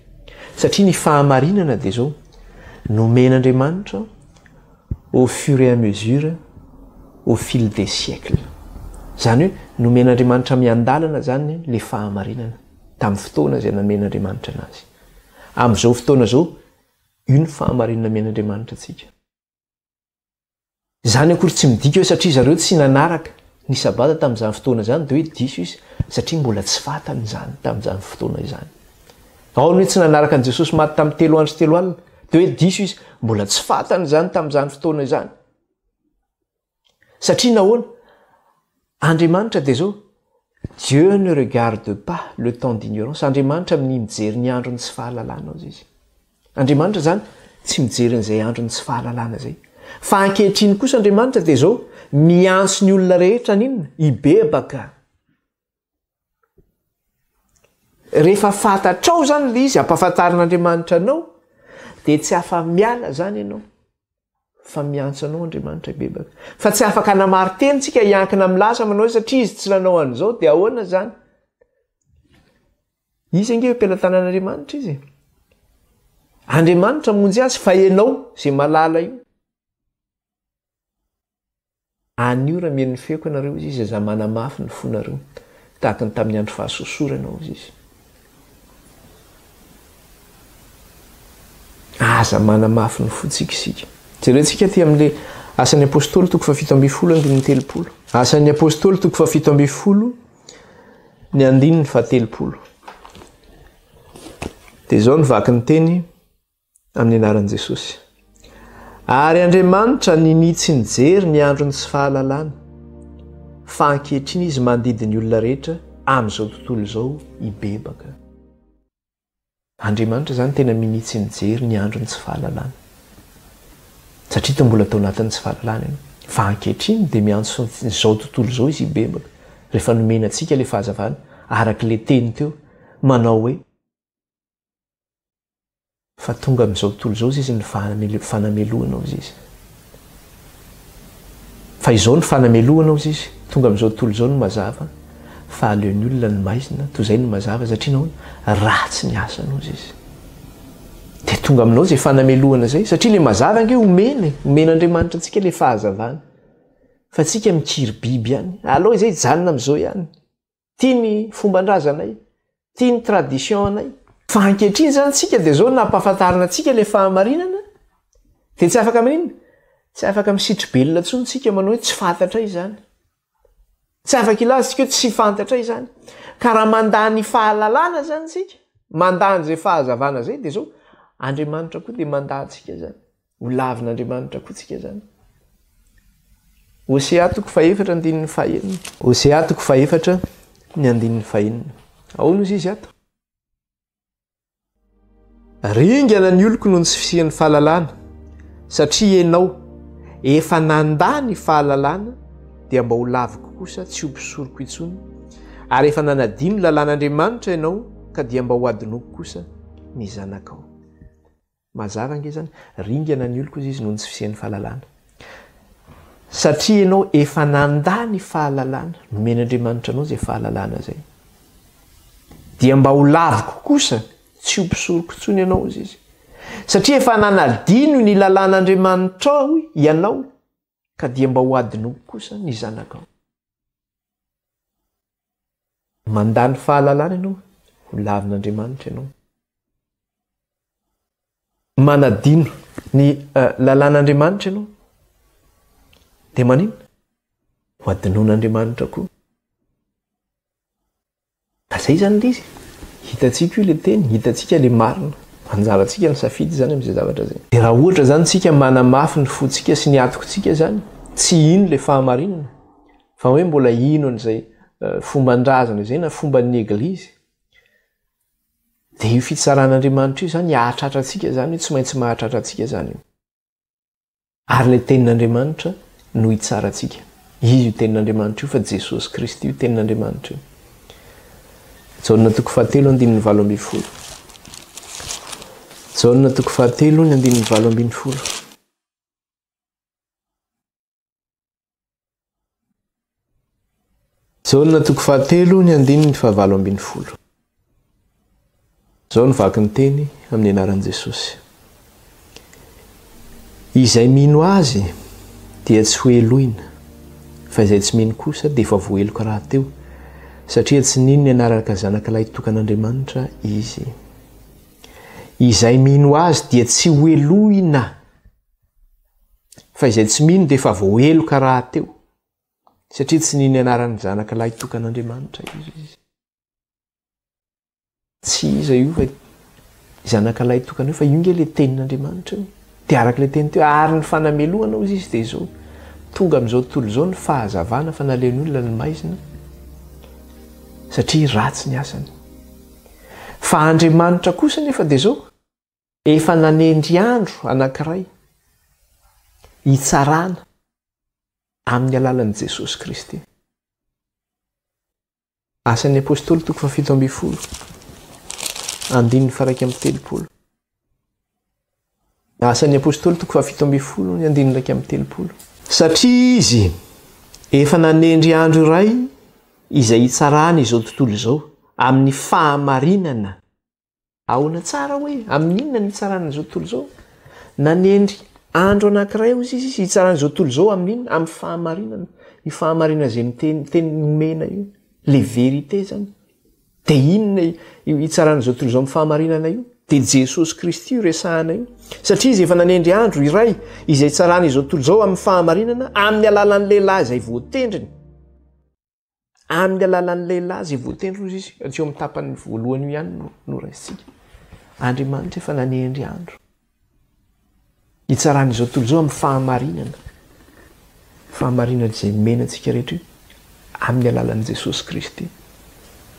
satria ny fahamarinana dia zao nomen'Andriamanitra au fur et à mesure au fil des siècles zany hoe nomen'Andriamanitra miandalana zany le fahamarinana tamin'ny fotoana izay namen'Andriamanitra anazy amin'izao fotoana zao io ny fahamarinana men'Andriamanitra atsika zany akory tsy midika hoe satria zareo tsy nanaraka ny sabata tamin'izany fotoana zany dia hoe diso izy satria mbola tsy fantany zany tamin'izany fotoana izany ao ny hoe tsy nanaraka an' Jesosy maty tamin'ny 3 andro sy 3 alina dia hoe diso izy mbola tsy fantany zany tamin'izany fotoana izany satria nahoana Andriamanitra dia zao Dieu ne regarde pas le temps d'ignorance Andriamanitra amin'ny mijery ny andro ny tsy fahalalana ozy izy Andriamanitra zany tsy mijery n'izay andro ny tsy fahalalana zay fa ankehitriny kosa Andriamanitra dia zao miantso ny olona rehetra ninona ibebaka rehefa fantatrao zany le izy ampahafantarin'Andriamanitra anao dia tsy afa-miala zany ianao fa miantso anao Andriamanitra ibebaka fa tsy afaka namaritentsika hiankina milasa manao hoe satria izy tsy nanao an'izao dia ahoana zany izy ange mpilatanan'Andriamanitra izy Andriamanitra monjy azy fa ianao izay malala io anio raha mien'ny feoko anareo izy izy aza manamafy ny fonareo tahaka ny tamin'ny andro fahasosorana izy izy aza manamafy ny fontsika isika jerentsika ty amin'le asan'ny apôstôly 7:70 asan'ny apôstôly 7:70 ny 9:70 dia zao nivaky ny teny amin'ny anaran'i Jesosy ary Andriamanitra ninitsy nijery ny andro ny tsy fahalalana fa ankehitriny izy mandidy ny olona rehetra amin'izao tontolo izao ibebaka Andriamanitra zany tena minitsy nijery ny andro ny tsy fahalalana satria to mbola tao anatin'ny tsy fahalalana ianao fa ankehitriny dia miantso izao tontolo izao izy ibebaka rehefa nomena antsika le fahazavana araka le teny teo manao hoe fa tonga amin'izao tontolo izao izy ny fanamelohana ozy izy fa izao ny fanamelohana ozy izy tonga amin'izao tontolo izao no mazava fa aleon'ny olona ny maizina toy izay ny mazava satria nahoana ratsy ny asana ozy izy dia tonga aminao zay fanamelohana zay satria le mazava ange omen'Andriamanitra antsika le fahazavana fa tsika mikiry biby ihany aloha izay janona amin'izao ihany tia ny fomban-drazanay tia ny tradition anay fa ankehitriny zany tsika dia zao nampahafantarina antsika le fahamarinana dia tsy afaka maninona tsy afaka misitry belona ntsony tsika manao hoe tsy fantatra izany tsy afaka ilazitsika hoe tsy fantatra izany ka raha mandany fahalalana zany tsika mandany zay fahazavana zay dia zao Andriamanitra koa dia mandantsika zany ho lavin'Andriamanitra koa tsika zany Hosea 4:4 Hosea 4:4 ahoana ozy izy ato ringana ny oloko noho ny tsy fisian'ny fahalalana satria ianao efa nandany fahalalana dia mba ho laviko kosa tsy ho mpisoroko intsony ary efa nanadino lalàn'Andriamanitra ianao ka dia mba ho adinoko kosa ny zanakao. Mazava nge zany ringana ny olo koa izy noho ny tsy fisian'ny fahalalana. Satria ianao efa nandany fahalalana, nomen'Andriamanitra anao zay fahalalana zay. Dia mba ho laviko kosa, tsy ho mpisoroko intsony ianao izy. Satria efa nanadino ny lalàn'Andriamanitra ao ianao, ka dia mba ho adinoko kosa ny zanakao. Mandany fahalalana ianao, ho lavin'Andriamanitra ianao. Manadino ny lalàn'Andriamanitra ianao, dia manino? Ho adinoan'Andriamanitra koa. Da zay zany izy. Hitantsika io le teny, hitantsika le marina. Anjarantsika ny safidy zany amin'izay zavatra zay. Dia raha ohatra zany tsika manamafy ny fontsika sy ny atokontsika zany, tsy ino le fahamarinana, fa hoe mbola ino an'izay fomban-drazana izay na fomban'ny eglizy. Dia io fitsaran'Andriamanitra io zany ahatratra antsika zany, tsy maintsy mahatratra antsika zany. Ary le tenin'Andriamanitra no hitsara antsika. Izy io tenin'Andriamanitra io fa Jesosy Kristy io tenin'Andriamanitra io. Jaonina toko 7:7-8. Jaonina toko 7:7-8. Jaonina toko 7:7-8. Zao ny vaky ny teny amin'ny anaran'i Jesosy. Izay mino azy dia tsy ho eloina, fa izay tsy mino kosa dia efa voaheloka raha teo, satria tsy nino ny anaraka zanak'ilay tokan'Andriamanitra izy. Izay mino azy dia tsy ho eloina, fa izay tsy mino dia efa voaheloka raha teo, satria tsy nino ny anaran'ny zanak'ilay tokan'Andriamanitra izy. Tsy iza io fa zanak'ilay tokana io, fa io nge le tenin'Andriamanitra io. Dia araka le teny teo, ary ny fanamelohana ozy izy dia zao. Tonga amin'izao tontolo izao ny fahazavana fa naleon'ny olona ny maizina, satria ratsy ny asany. Fa Andriamanitra kosa nefa dia zao, efa nanendry andro anankiray hitsarana amin'ny alalan'i Jesosy Kristy. Asan'ny apôstôly toko 7:10. Andininy faraika amin'ny telopolo. Asan'ny apôstôly toko 7:10 andininy raika amin'ny telopolo. Satria izy efa nanendry andro iray izay hitsarana izao tontolo izao amin'ny fahamarinana. Ahoana tsara hoe amin'inona ny hitsarana izao tontolo izao? Nanendry andro anankiray ozy izy hitsarana izao tontolo izao amin'inona? Amin'ny fahamarinana. Io fahamarinana izay teny nomena io, le vérité zany. Dia inona io hitsarana izao tontolo izao amin'ny fahamarinana io? Dia Jesosy Kristy io resahana io. Satria izy efa nanendry andro iray izay hitsarana izao tontolo izao amin'ny fahamarinana amin'ny alalan'ny lehilahy izay voatendriny. Amin'ny alalan'ny lehilahy izay voatendriny izy. Tsy eo amin'ny tapany voalohany io ihany no raisitsika. Andriamanitra efa nanendry andro hitsarana izao tontolo izao amin'ny fahamarinana. Fahamarinana izay menantsika rehetra io amin'ny alalan'i Jesosy Kristy.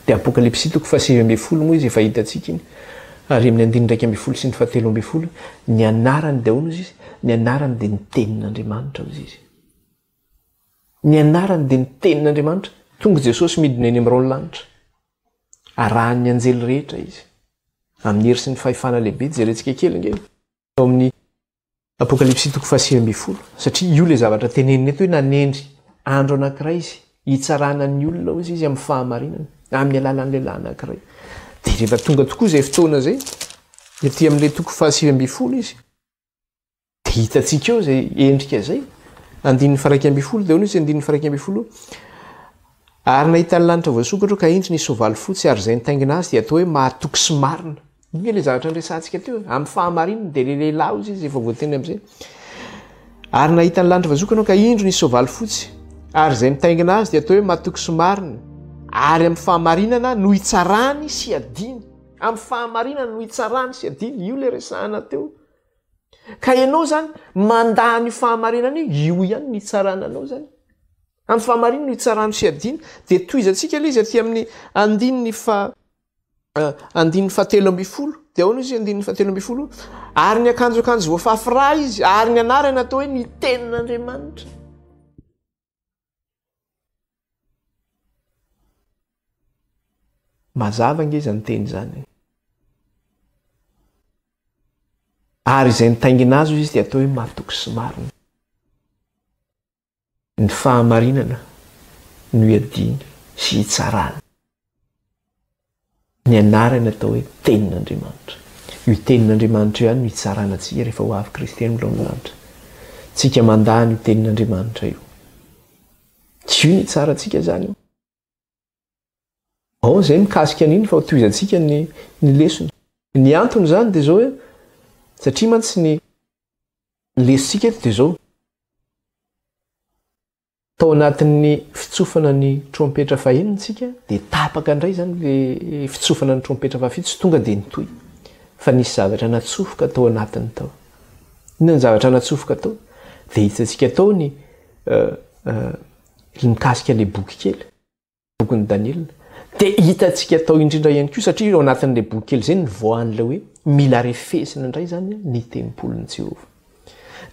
Dia Apokalypsy toko 7:10 moa izy efa hitantsika iny. Ary amin'ny 9:12 sy ny 7:10 ny anarany dia ahoana izy izy? Ny anarany dia ny tenin'Andriamanitra izy izy. Ny anarany dia ny tenin'Andriamanitra. Tonga Jesosy midina eny amin'ny ranon'ny lanitra. Arahan'ny anjely rehetra izy. Amin'ny hery sy ny fahefana lehibe jerentsika kely nge. Ao amin'ny Apokalypsy toko 7:10. Satria io le zavatra teneniny eto hoe nanendry andro anankiray izy hitsarana ny olona izy izy amin'ny fahamarinana amin'ny alalan'ny lehilahy anankiray. Dia rehefa tonga tokoa izay fotoana zay, ety amin'ilay toko 7:10 izy, dia hitantsika eo izay endrika zay. 9:12 dia hono izy 9:12. Ary nahita ny lanitra voasokatra ka indro nisy soavaly fotsy, ary izay nitaingina azy dia atao hoe mahatoky sy marina. Io le zavatra niresantsika teo amin'ny fahamarinana dia le lehilahy izy efa voateny amin'izay. Ary nahita ny lanitra voasokatra ka indro nisy soavaly fotsy, ary izay nitaingina azy dia atao hoe mahatoky sy marina. Ary amin'ny fahamarinana no hitsarany sy adiny. Amin'ny fahamarinana no hitsarany sy adiny. Io le resahana teo. Ka ianao zany mandany io fahamarinana io ihany no hitsarana anao zany. Amin'ny fahamarinana no hitsarany sy adiny. Dia toizantsika ilay izy aty amin'ny 9:13. Dia ahoana izy 9:13. Ary ny akanjo voafafy izy, ary ny anarany atao hoe ny tenin'Andriamanitra. Mazava nge izany teny izany. Ary izay nitaingina azy izy dia atao hoe matoky sy marina. Ny fahamarinana no iadiana sy hitsarana. Ny anarana atao hoe tenin'Andriamanitra. Io tenin'Andriamanitra ihany no hitsarana antsika rehefa ho avy Kristy amin'ilay lanitra. Tsika mandany io tenin'Andriamanitra io. Tsy io ny hitsara antsika zany io. Ao izay mikasika an'iny fa hotoizantsika ny lesona. Ny antony zany dia zao hoe satria mantsy ny lesontsika eto dia zao. Tao anatin'ny fitsofana ny trompetra fahenintsika dia tapaka indray zany le fitsofana ny trompetra fahafito tsy tonga dia nitoy. Fa nisy zavatra natsofoka tao anatiny tao. Inona ny zavatra natsofoka tao? Dia hitantsika tao ny mikasika le boky kely, bokin'ny Daniel. Dia hitantsika tao indrindra ihany koa satria ao anatin'le boky kely izay ny voan'ilay hoe mila refesina indray zany ny tempolon'i Jehovah.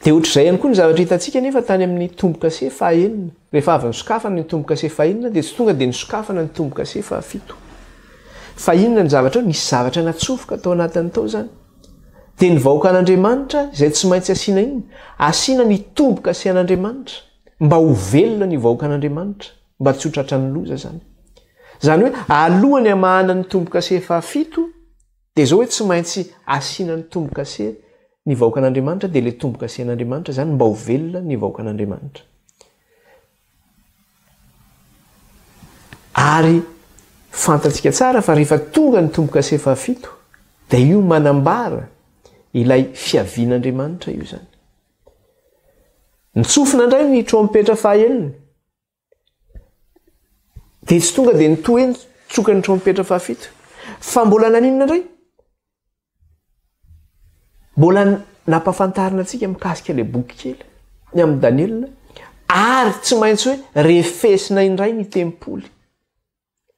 Dia ohatr'izay ihany koa ny zavatra hitantsika nefa tany amin'ny tombo-kase fahaenina. Rehefa avy nisokafana ny tombo-kase fahaenina dia tsy tonga dia nisokafana ny tombo-kase fahafito. Fa inona ny zavatra nisy zavatra natsofoka tao anatiny tao zany. Dia ny vahoaka an'Andriamanitra izay tsy maintsy asiana iny, asiana ny tombo-kase an'Andriamanitra mba ho velona ny vahoaka an'Andriamanitra, mba tsy ho tratra ny loza zany. Zany hoe alohany hamahana ny tombo-kase fahafito dia zao hoe tsy maintsy asiana ny tombo-kase ny vahoaka an'Andriamanitra dia ilay tombo-kase an'Andriamanitra zany mba ho velona ny vahoaka an'Andriamanitra. Ary fantatsika tsara fa rehefa tonga ny tombo-kase fahafito dia io manambara ilay fiavian'Andriamanitra io zany. Nitsofina indray ny trompetra fahaenina dia tsy tonga dia nitoy eny tsoka ny trompetra fahafito. Fa mbola naninona indray? Mbola nampafantarina antsika mikasika ilay boky kely ny amin'ny Daniel, ary tsy maintsy hoe refesina indray ny tempoly.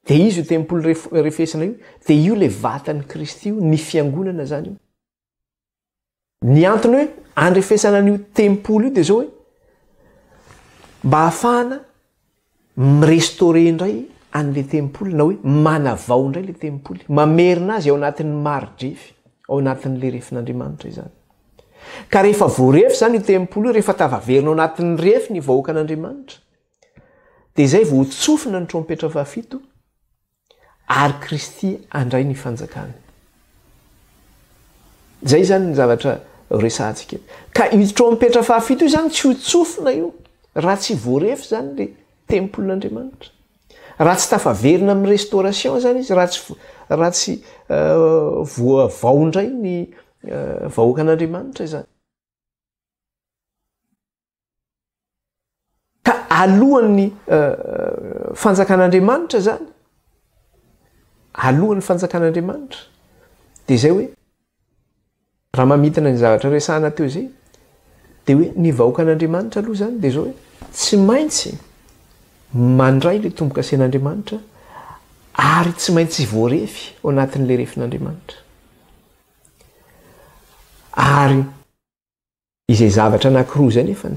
Dia izy io tempoly refesina io, dia io ilay vatan'i Kristy io, ny fiangonana zany io. Ny antony hoe andrefesana an'io tempoly io dia zao hoe mba hahafahana mirestore indray an'ilay tempoly, na hoe manavao indray ilay tempoly, mamerina azy ao anatin'ny maridrefy, ao anatin'ilay refin'Andriamanitra izany. Ka rehefa voarefy zany io tempoly io, rehefa tavaverina ao anatin'ny refy ny vahoaka an'Andriamanitra, dia izay vao tsofina ny trompetra fahafito, ary Kristy andray ny fanjakana. Zay zany ny zavatra resantsika. Ka io trompetra fahafito io zany tsy ho tsofina io raha tsy voarefy zany le tempolin'Andriamanitra. Raha tsy tafaverina amin'ny restauration zany izy, raha tsy voavao indray ny vahoaka an'Andriamanitra zany. Ka alohan'ny fanjakan'Andriamanitra zany, alohan'ny fanjakan'Andriamanitra dia izay hoe raha mamitana ny zavatra resahana teo izay dia hoe ny vahoaka an'Andriamanitra aloha zany dia zao hoe tsy maintsy mandray ilay tombo-kase an'Andriamanitra ary tsy maintsy voarefy ao anatin'ilay refin'Andriamanitra. Ary izay zavatra anankiroa zay nefa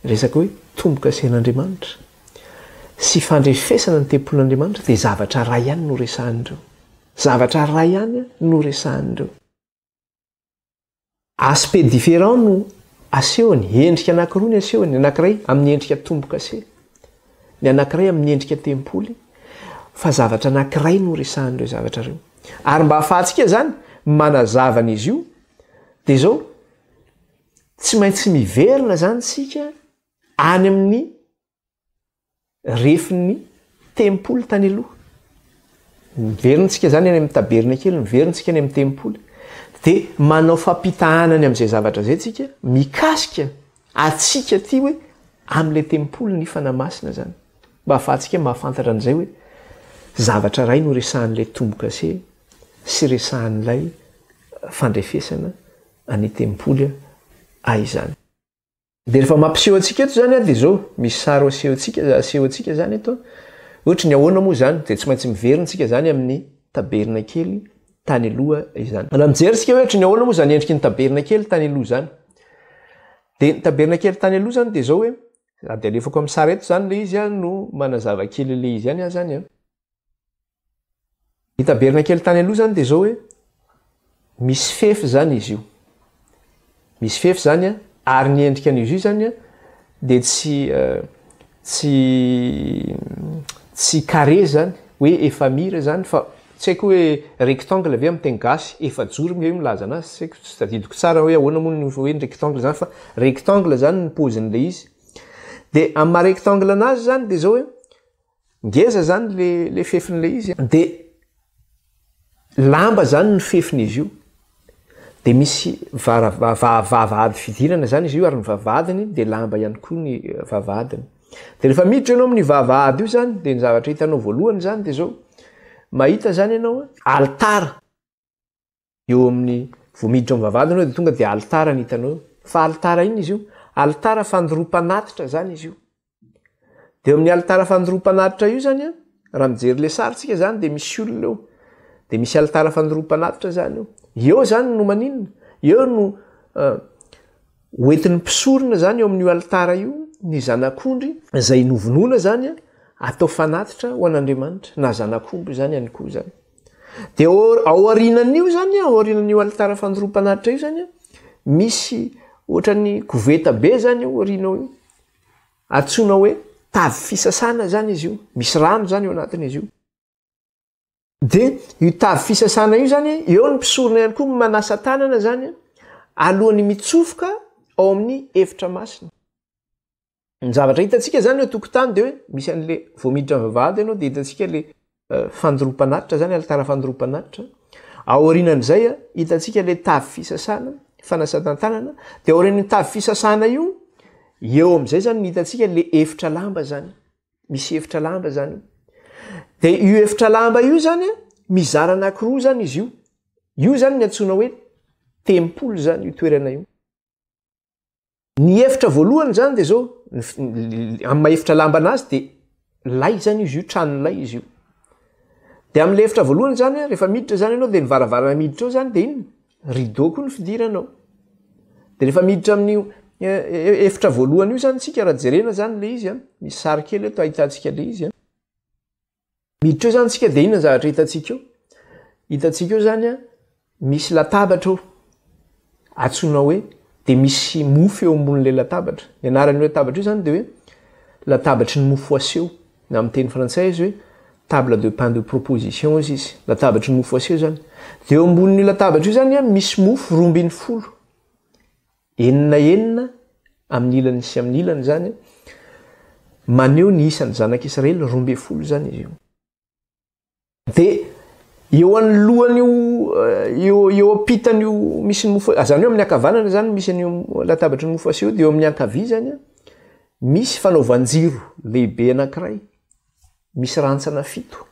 resaka hoe tombo-kase an'Andriamanitra sy fandrefesana ny tempolin'Andriamanitra dia zavatra ray ihany no resahan'ireo. Zavatra ray ihany no resahan'ireo. Aspect différent no asehony, endrika anankiroa ny asehony, ny anankiray amin'ny endrika tombo-kase, ny anankiray amin'ny endrika tempoly, fa zavatra anankiray no resahan'ireo zavatra ireo. Ary mba hahafahantsika zany manazava an'izy io dia zao tsy maintsy miverina zany sika any amin'ny refin'ny tempoly tany aloha. Miverintsika zany any amin'ny tabernakely, miverintsika any amin'ny tempoly. Dia manao fampitahanany amin'izay zavatra izay tsika, mikasika atsika ty hoe amin'ilay tempoly ny fanamasina zany. Mba hahafahantsika mahafantatra an'izay hoe zavatra ray no resahan'ilay tombo-kase sy resahan'ilay fandrefesana any tempoly izany. Dia rehefa mampiseho antsika eto zany dia zao misy sary aseho antsika zany eto. Ohatra ny ahoana moa zany dia tsy maintsy miverintsika zany amin'ny tabernakely tany aloha izany. Ana mijeritsika hoe ohatra ny ahoana moa zany endriky ny tabernakely tany aloha zany. Dia ny tabernakely tany aloha zany dia zao hoe dia alefako amin'ny sary eto zany le izy no manazava kely le izy ihany zany. Ny tabernakely tany aloha zany dia zao hoe misy fefy zany izy io. misy fefy zany ary ny endrika an'izy io zany dia tsy carré zany hoe efamira zany fa tsy haiko hoe rectangle avy amin'ny teny gasy efajoro io milaza anazy tsy haiko tsy tadidiko tsara hoe ahoana moa ny hoe rectangle zany fa rectangle zany ny paozin'le izy dia amin'ny maha rectangle anazy zany dia zao hoe ngeza zany le fefin'le izy dia lamba zany ny fefin'izy io dia misy vavahady fidirana zany izy io ary ny vavahadiny dia lamba ihany koa ny vavahadiny dia rehefa miditra ianao amin'ny vavahady io zany dia ny zavatra hitanao voalohany zany dia zao mahita zany ianao altara eo amin'ny voamiditra amin'ny vavahady ianao dia tonga dia altara ny hitanao fa altara iny izy io altara fandroampanatitra zany izy io dia eo amin'ny altara fandroampanatitra io zany raha mijery le saritsika zany dia misy olona eo dia misy altara fandroampanatitra zany eo zany no maninona eo no hoentin'ny mpisorona zany eo amin'io altara io ny zanak'ondry izay novonoana zany atao fanatitra ho an'Andriamanitra na zanak'omby zany ihany koa zany dia ao aorianan'io zany ao aorianan'io altara fandroampanatitra io zany misy ohatran'ny koveta be zany io aorianao io antsoina hoe tavy fisasana zany izy io misy rano zany eo anatin'izy io dia io tavy fisasana io zany eo ny mpisorona ihany koa manasa tanana zany alohan'ny mitsofoka ao amin'ny efitra masina ny zavatra hitantsika zany hoe tokotany dia hoe misy an'le voamiditra vavahady ianao dia hitantsika le fandroampanatitra zany altara fandroampanatitra ao aorianan'izay hitantsika le tavy fisasana fanasatantanana dia ao aorian'ny tavy fisasana io eo amin'izay zany ny hitantsika le efitra lamba zany misy efitra lamba zany dia io efitra lamba io zany mizara anankiroa zany izy io zany ny antsoina hoe tempolo zany io toerana io ny efitra voalohany zany dia zao amin'ny maefitra lamba anazy dia lay zany izy io tranolay izy io dia amin'le efitra voalohany zany rehefa miditra zany ianao dia ny varavarana miditra eo zany dia iny rideau koa ny fidiranao dia rehefa miditra amin'ny efitra voalohany io zany tsika raha jerena zany le izy misy sary kely eto ahitantsika le izy miditra eo zany tsika dia inona ny zavatra hitantsika eo zany misy latabatra eo antsoina hoe dia misy mofo eo ambonin'le latabatra ny anaran'io latabatra io zany dia hoe latabatry ny mofo aseho na amin'ny teny frantsay izy hoe table de pain de proposition izy latabatry ny mofo aseho zany dia eo ambonin'io latabatra io zany misy mofo 12 enina amin'ny ilany sy amin'ny ilany zany maneho ny isan'ny zanak'Israely 12 zany izy io dia eo anolohan'io eo ampitan'io misy ny mofo zany eo amin'ny ankavanana zany misy an'io latabatry ny mofo aseho dia eo amin'ny ankavia zany misy fanaovan-jiro lehibe anankiray misy rantsana 7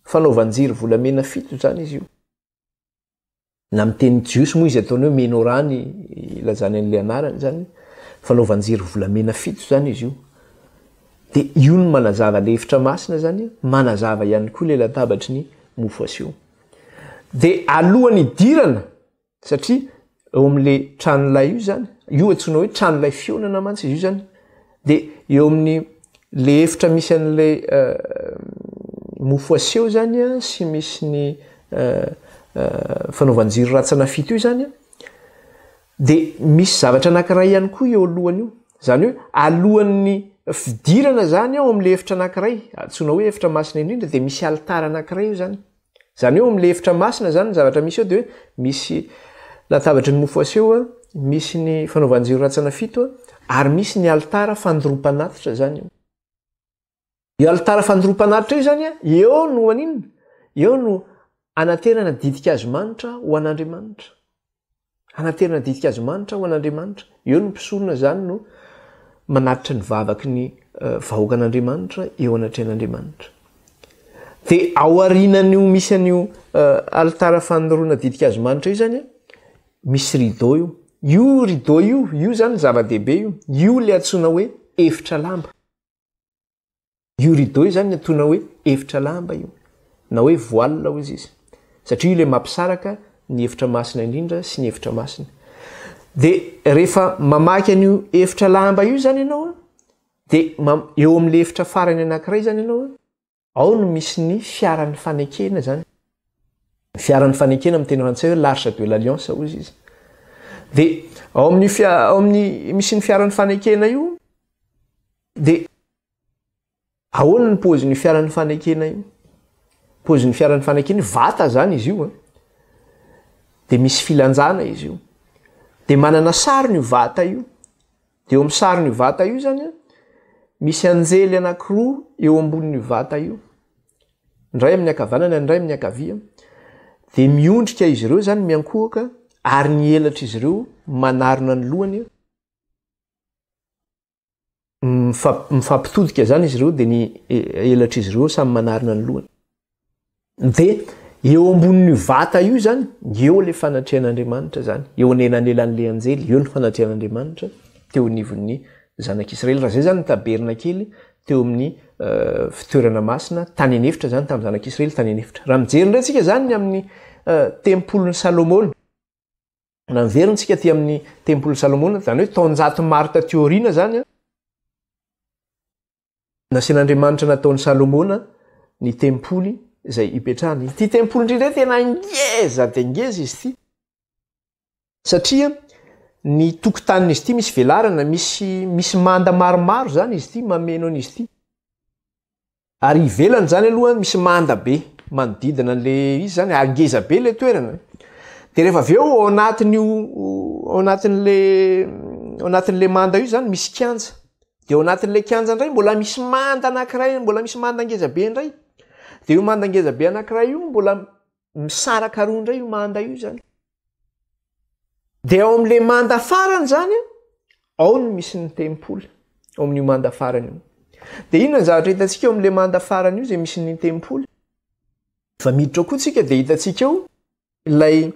fanaovan-jiro volamena 7 zany izy io na amin'ny teny jiosy moa izy ataony hoe menorany ilazany an'le anarany zany fanaovan-jiro volamena 7 zany izy io dia io no manazava le efitra masina zany manazava ihany koa le latabatry ny mofo aseho dia alohan'ny idirana satria eo amin'le tranolay io zany io antsoina hoe tranolay fionana mantsy izy io zany dia eo amin'ny le efitra misy an'le mofo aseho zany sy misy ny fanaovan-jiro ratsana 7 io zany dia misy zavatra anankiray ihany koa eo alohany io zany hoe alohan'ny fidirana zany ao amin'le efitra anankiray antsoina hoe efitra masina indrindra dia misy altara anankiray io zany eo amin'le efitra masina zany ny zavatra misy eo dia hoe misy latabatry ny mofo aseho misy ny fanaovan-jiro ratsana 7 ary misy ny altara fandroampanatitra zany io altara fandroampanatitra io zany eo no aninona eo no anaterana didikazo manitra ho an'Andriamanitra anaterana didikazo manitra ho an'Andriamanitra eo no mpisorona zany no manatitra ny vavaky ny vahoakan'Andriamanitra eo anatrehan'Andriamanitra dia ao aorianan'io misy an'io altara fandroana didikazo manitra io zany misy rideau io zany zava-dehibe io le antsoina hoe efitra lamba io rideau io zany antsoina hoe efitra lamba io na hoe voile hozy izy satria io le mampisaraka ny efitra masina indrindra sy ny efitra masina dia rehefa mamaky an'io efitra lamba io zany ianao dia eo amin'le efitra farany anankiray zany ianao ao no misy ny fiaran'ny fanekena zany fiaran'ny fanekena amin'ny teny frantsay hoe l'arche de l'alliance hozy izy Dia ao amin'ny misy ny fiaran'ny fanekena io, dia ahoana ny paozin'ny fiaran'ny fanekena io? Paozin'ny fiaran'ny fanekena vata zany izy io. Dia misy filanjana izy io. Dia manana sariny io vata io. Dia eo amin'ny sariny io vata io zany misy anjely anankiroa eo ambonin'io vata io. Ndray amin'ny ankavanana, ndray amin'ny ankavia. Dia miondrika izy ireo zany miankohaka ary ny elatra izy ireo manarona ny lohany. Mifampitodika zany izy ireo dia ny elatra izy ireo samy manarona ny lohany. Dia eo ambonin'io vata io zany eo ilay fanatrehan'Andriamanitra zany. Eo anelan'elan'ilay anjely, eo ny fanatrehan'Andriamanitra teo anivon'ny zanak'Israely. Raha zay zany ny tabernakely teo amin'ny fitoerana masina tany anefitra zany tamin'ny zanak'Israely tany anefitra. Raha mijery indray tsika zany amin'ny tempolon'ny Salomona. Na miverina tsika ty amin'ny tempolon'ny Salomona, zany hoe taonjato maro taty aoriana zany nasian'Andriamanitra nataon'ny Salomona ny tempoly izay ipetrahany. Ity tempoly indrindray tena ngeza dia ngeza izy ity. Satria ny tokotanin'izy ity misy velarana, misy manda maromaro zany izy ity, mameno an'izy ity. Ary ivelany zany aloha misy manda be manodidina an'ilay izy zany, ngeza be ilay toerana. Dia rehefa avy eo ao anatin'ilay manda io zany misy kianja. Dia ao anatin'ilay kianja indray mbola misy manda anankiray, mbola misy manda ngeza be indray. Dia io manda ngeza be anankiray io mbola misaraka roa indray io manda io zany. Dia ao amin'ilay manda farany zany ao no misy ny tempoly, ao amin'io manda farany io. Dia inona ny zavatra hitantsika eo amin'ilay manda farany io izay misy ny tempoly? Fa miditra ao koa tsika dia hitantsika eo ilay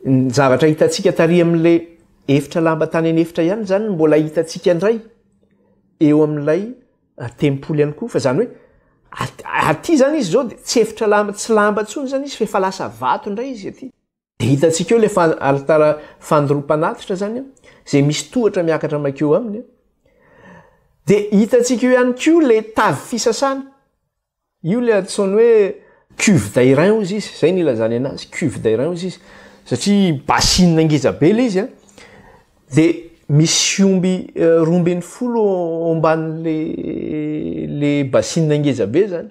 ny zavatra hitantsika tary amin'ilay efitra lamba tany anefitra ihany zany mbola hitantsika indray eo amin'ilay tempoly ihany koa. Fa zany hoe aty zany izy zao dia tsy efitra lamba, tsy lamba intsony zany izy, fa lasa vato indray izy aty. Dia hitantsika eo ilay alitara fandrom-panatitra zany izay misy tohatra miakatra makeo aminy. Dia hitantsika eo ihany koa ilay tavy fisasana. Io ilay antsoiny hoe cuve d'airain ozy izy, izay ny ilazany anazy, cuve d'airain ozy izy. Satria basinina ngeza be ilay izy. Dia misy omby 12 ao ambanin'ilay basinina ngeza be zany.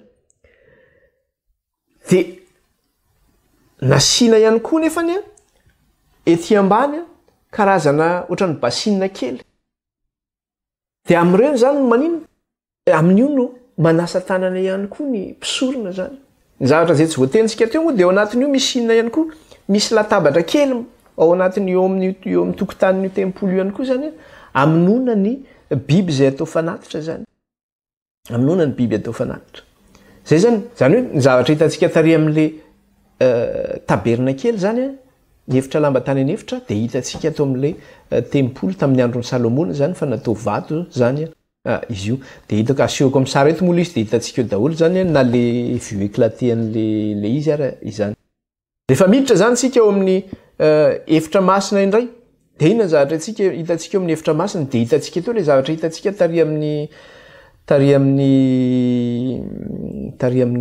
Dia nasiana ihany koa nefany ety ambany karazana ohatran'ny basinina kely. Dia amin'ireny zany manino? Amin'io no manasa tanana ihany koa ny mpisorona zany. Ny zavatra izay tsy voatenintsika teo moa dia ao anatin'io misy inona ihany koa? Misy latabatra kely ao anatin'ny eo amin'ny tokotanin'io tempoly ihany koa zany aminona ny biby izay atao fanatitra zany. Aminona ny biby atao fanatitra. Zay zany hoe ny zavatra hitantsika tary amin'ilay tabernakely zany ny efitra lamba tany anefitra dia hitantsika atao amin'ilay tempoly tamin'ny andron'ny Salomona zany fa natao vato zany izy io. Dia hitako asehoko amin'ny sary eto moa izy dia hitantsika eo daholo zany na le vue éclaté an'le izy ary izany. Rehefa miditra zany tsika eo amin'ny efitra masina indray, dia inona ny zavatra hitantsika eo amin'ny efitra masina? Dia hitantsika eo ilay zavatra hitantsika tary amin'ny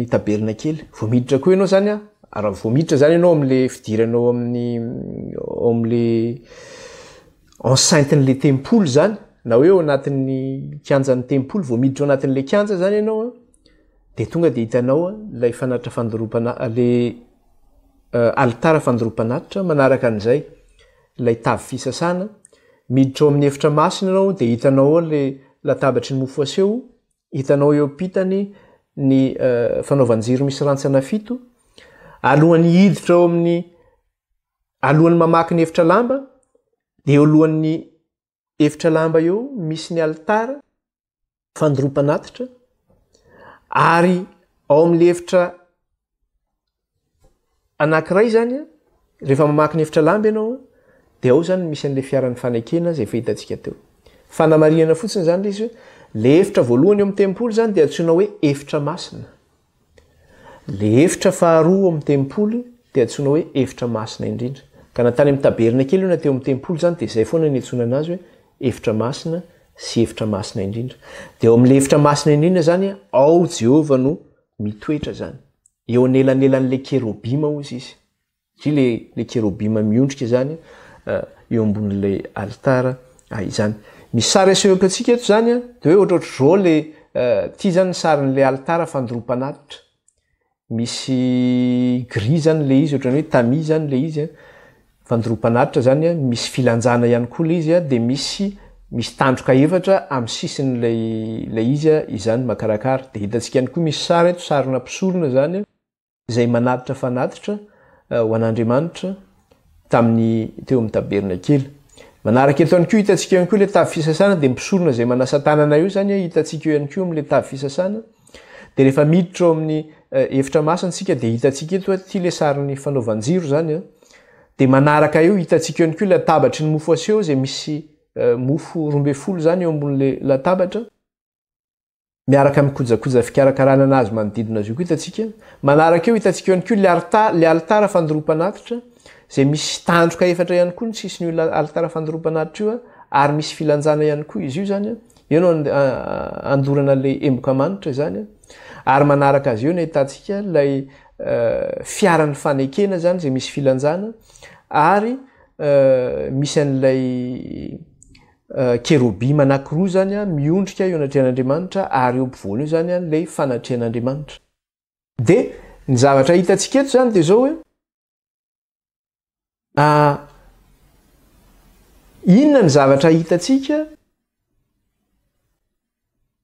tabernakely. Vao miditra koa ianao zany raha vao miditra zany ianao amin'ilay fidiranao amin'ilay enceinte-n'ilay tempoly zany, na hoe ao anatin'ny kianjan'ny tempoly, vao miditra ao anatin'ilay kianja zany ianao dia tonga dia hitanao ilay fanatitra fandorompana ilay alitara fandoroampanatitra, manaraka an'izay ilay tavy fisasana. Miditra ao amin'ny efitra masina ianao dia hitanao ilay latabatry ny mofo aseho, hitanao eo ampitany ny fanaovan-jiro misy rantsana 7. Alohan'ny hiditra ao amin'ny alohan'ny mamaky ny efitra lamba dia eo alohan'ny efitra lamba eo misy ny alitara fandoroampanatitra, ary ao amin'ilay efitra anankiray zany rehefa mamaky ny efitra lamba ianao dia ao zany misy an'ilay fiaran'ny fanekena izay efa hitantsika teo. Fanamariana fotsiny zany izy le efitra voalohany eo amin'ny tempoly zany dia antsoina hoe efitra masina. Le efitra faharoa ao amin'ny tempoly dia antsoina hoe efitra masina indrindra. Ka natany amin'ny tabernakely io na teo amin'ny tempoly zany dia izay foana ny antsoina anazy hoe efitra masina sy efitra masina indrindra. Dia ao amin'ilay efitra masina indrindra zany ao Jehova no mitoetra zany. Eo anelanelan'ilay kerobima ozy izy. le kérubima miondrika zany eo ambon'le altara izany. Misy sary asehoako atsika eto zany de hoe ohatrohatry zao le ty zany sarin'le altara fandroampanatitra. Misy gris zany le izy ohatrany hoe tami zany le izy fandroampanatitra zany misy filanjana ihany koa le izy de misy tandroka efatra amin'ny sisin'le izy izany makarakara. De hitantsika ihany koa misy sary eto sarina mpisorona zany izay manatitra fanatitra ho an'Andriamanitra teo amin'ny tabernakely. Manaraka eto ihany koa hitantsika ihany koa le tavy fisasana de mpisorona izay manasa tanana io zany hitantsika ihany koa amin'le tavy fisasana. De rehefa miditra ao amin'ny efitra masina tsika de hitantsika eto ty le sarin'ny fanaovan-jiro zany de manaraka eo hitantsika ihany koa latabatry ny mofo aseho izay misy mofo 12 zany eo ambon'le latabatra. Miaraka amin'ny kojakoja fikarakarana anazy manodidina azy io koa hitantsika. Manaraka eo hitantsika ihany koa le altara fandroampanatitra izay misy tandroka efatra ihany koa ny sisin'io altara fandroampanatitra io ary misy filanjana ihany koa izy io zany. Eo no andorana le emboka manitra zany. Ary manaraka azy eo no hitantsika lay fiaran'ny fanekena zany izay misy filanjana ary misy an'ilay kérubima anankiroa zany miondrika eo anatrehan'Andriamanitra ary eo ampovoany io zany le fanatrehan'Andriamanitra. De ny zavatra hitantsika eto zany de zao hoe inona ny zavatra hitantsika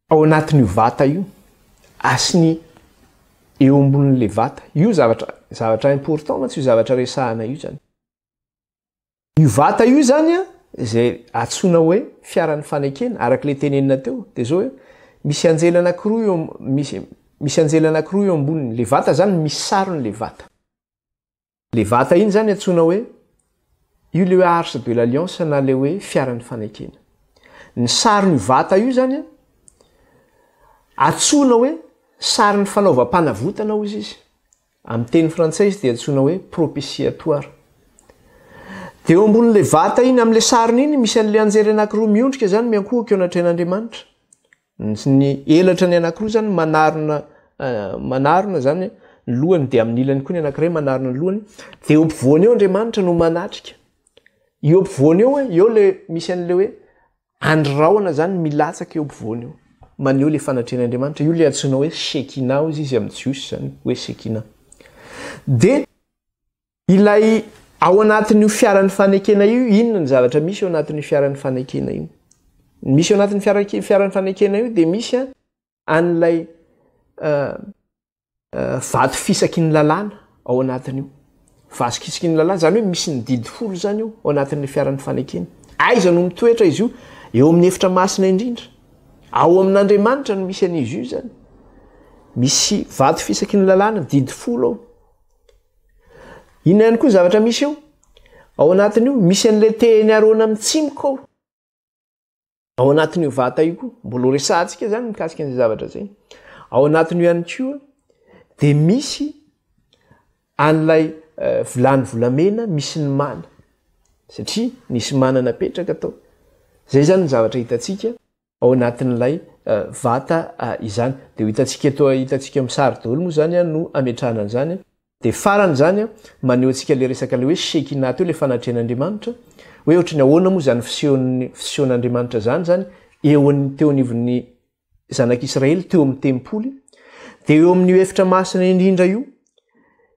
ao anatin'io vata io asiny eo ambonin'le vata io zavatra important mantsy io zavatra resahana io zany. Io vata io zany izay atsoina hoe fiaran'ny fanekena arak'le tenenina teo de zao hoe misy anjely anankiroa eo amboniny. Le vata zany misy saron'le vata. Le vata iny zany atsoina hoe io le hoe arche de l'alliance na le hoe fiaran'ny fanekena. Ny saron'io vata io zany atsoina hoe sarin'ny fanaovam-panavotana hozy izy. Amin'ny teny frantsay izy dia atsoina hoe propitiatoire. De eo ambon'le vata iny amin'le sariny iny misy an'le anjery anankiroa miondrika zany miankohaka eo anatrehan'Andriamanitra. Ny elatra ny anankiroa zany manarona zany ny lohany de amin'ny ilany koa ny anankiray manarona ny lohany. De eo ampovoany eo Andriamanitra no manatrika. Eo ampovoany eo le misy an'le hoe androraona zany milatsaka eo ampovoany eo. Maneho le fanatrehan'Andriamanitra io le atsoina hoe Shekina izy amin'ny jiosy zany hoe Shekina. De ilay ao anatin'io fiaran'ny fanekena io inona ny zavatra misy eo anatin'io fiaran'ny fanekena io? Misy eo anatin'ny fiaran'ny fanekena io de misy an'ilay vato fisaky ny lalàna ao anatin'io. Vato fisaky ny lalàna zany hoe misy ny didy folo zany io ao anatin'ny fiaran'ny fanekena. Aiza no mitoetra izy io? Eo amin'ny efitra masina indrindra. Ao amin'Andriamanitra no misy an'izy io zany. Misy vato fisaky ny lalàna didy folo ao. Inona ihany koa zavatra misy eo? Ao anatin'io misy an'le teheny arona mitsimoka ao. Ao anatin'io vata io koa mbola resahantsika zany mikasika an'izay zavatra zay. Ao anatin'io ihany koa de misy an'ilay vilany volamena misy ny mana. Satria nisy mana napetraka tao. Zay zany ny zavatra hitantsika ao anatin'ilay vata izany. De hitantsika amin'ny sary daholo moa zany no ametrahana an'izany. De farany zany maneho antsika le resaka le hoe Shekina teo le fanatrehan'Andriamanitra. Hoe ohatrany ahoana moa zany fisehoan'Andriamanitra zany teo anivon'ny zanak'Israely teo amin'ny tempoly. De eo amin'io efitra masina indrindra io,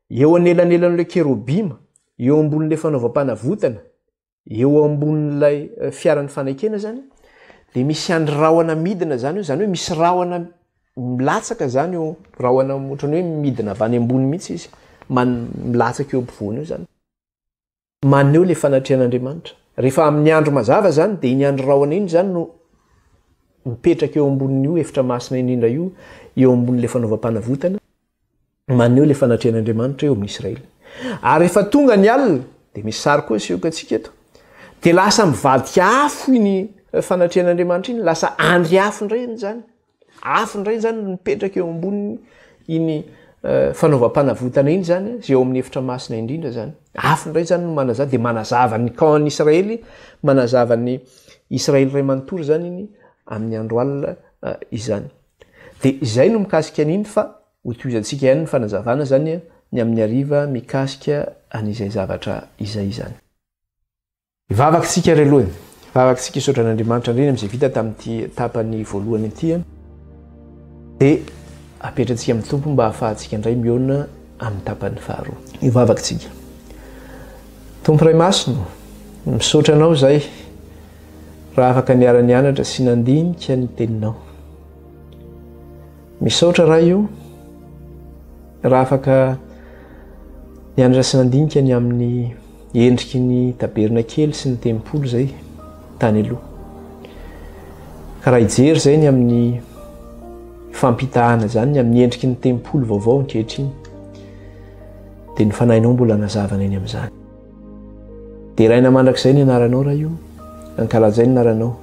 eo anelanelan'le kérubima, eo ambon'le fanaovam-panavotana, eo ambon'ilay fiaran'ny fanekena zany, de misy androraona midina zany hoe misy rahona milatsaka zany eo, rahona ohatrany hoe midina avy any ambony mihitsy izy, milatsaka eo ampovoany io zany. Maneho le fanatrehan'Andriamanitra. Rehefa amin'ny andro mazava zany de iny andro rahona iny zany no mipetraka eo ambon'io efitra masina indrindra io, eo ambon'le fanaovam-panavotana, maneho le fanatrehan'Andriamanitra eo amin'Israely. Ary rehefa tonga ny alina de misy sary koa asehoaka antsika eto. De lasa mivady afo iny fanatrehan'Andriamanitra iny, lasa andry afo indray zany. Afo indray zany mipetraka eo amboniny iny fanaovam-panavotana iny zany, zay eo amin'ny efitra masina indrindra zany. Afo indray zany no manazava, de manazava ny camp Israely, manazava ny Israely ray manontolo zany iny amin'ny andro alina izany. De izay no mikasika an'iny fa ho toizantsika ihany ny fanazavana zany ny amin'ny ariva mikasika an'izay zavatra izay zany. Ivavakintsika ry aloha, ivavakintsika isaotra n'Andriamanitra indrindra amin'izay vita tamin'ity tapany voalohany ity, dia apetratsika amin'ny Tompo mba hahafahantsika indray mihaona amin'ny tapany faharoa. Ivavakintsika. Tompo Ray Masina, misaotra anao zay raha afaka niara-nianatra sy nandinika ny teninao. Misaotra raha io raha afaka nianatra sy nandinika ny amin'ny endriky ny tabernakely sy ny tempolo zay tany aloha. Ka raha hijery zay ny amin'ny fampitahana zany, ny amin'ny endriky ny tempolo vaovao ankehitriny, dia ny fanahinao mbola nazavana eny amin'izany. Dia raina mandrakizay ny anaranao raha io, ankalazay ny anaranao,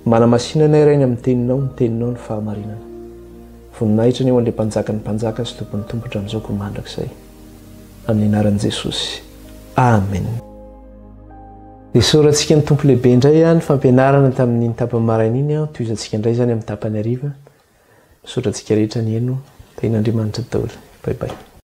mana masinana irainy amin'ny teninao, ny teninao ny fahamarinana. Voninahitra ny eo an'ilay mpanjaka ny mpanjaka sy tompon'ny tompotra amin'izao ko mandrakizay. Amin'ny anaran'i Jesosy. Amen. Dia sorantsika ny tompo lehibe indray ny fampianarana tamin'ny tapany maraina iny, tohizantsika indray zany amin'ny tapany hariva. Misaotra antsika rehetra ny eno, tain'Andriamanitra daholo. Bye bye.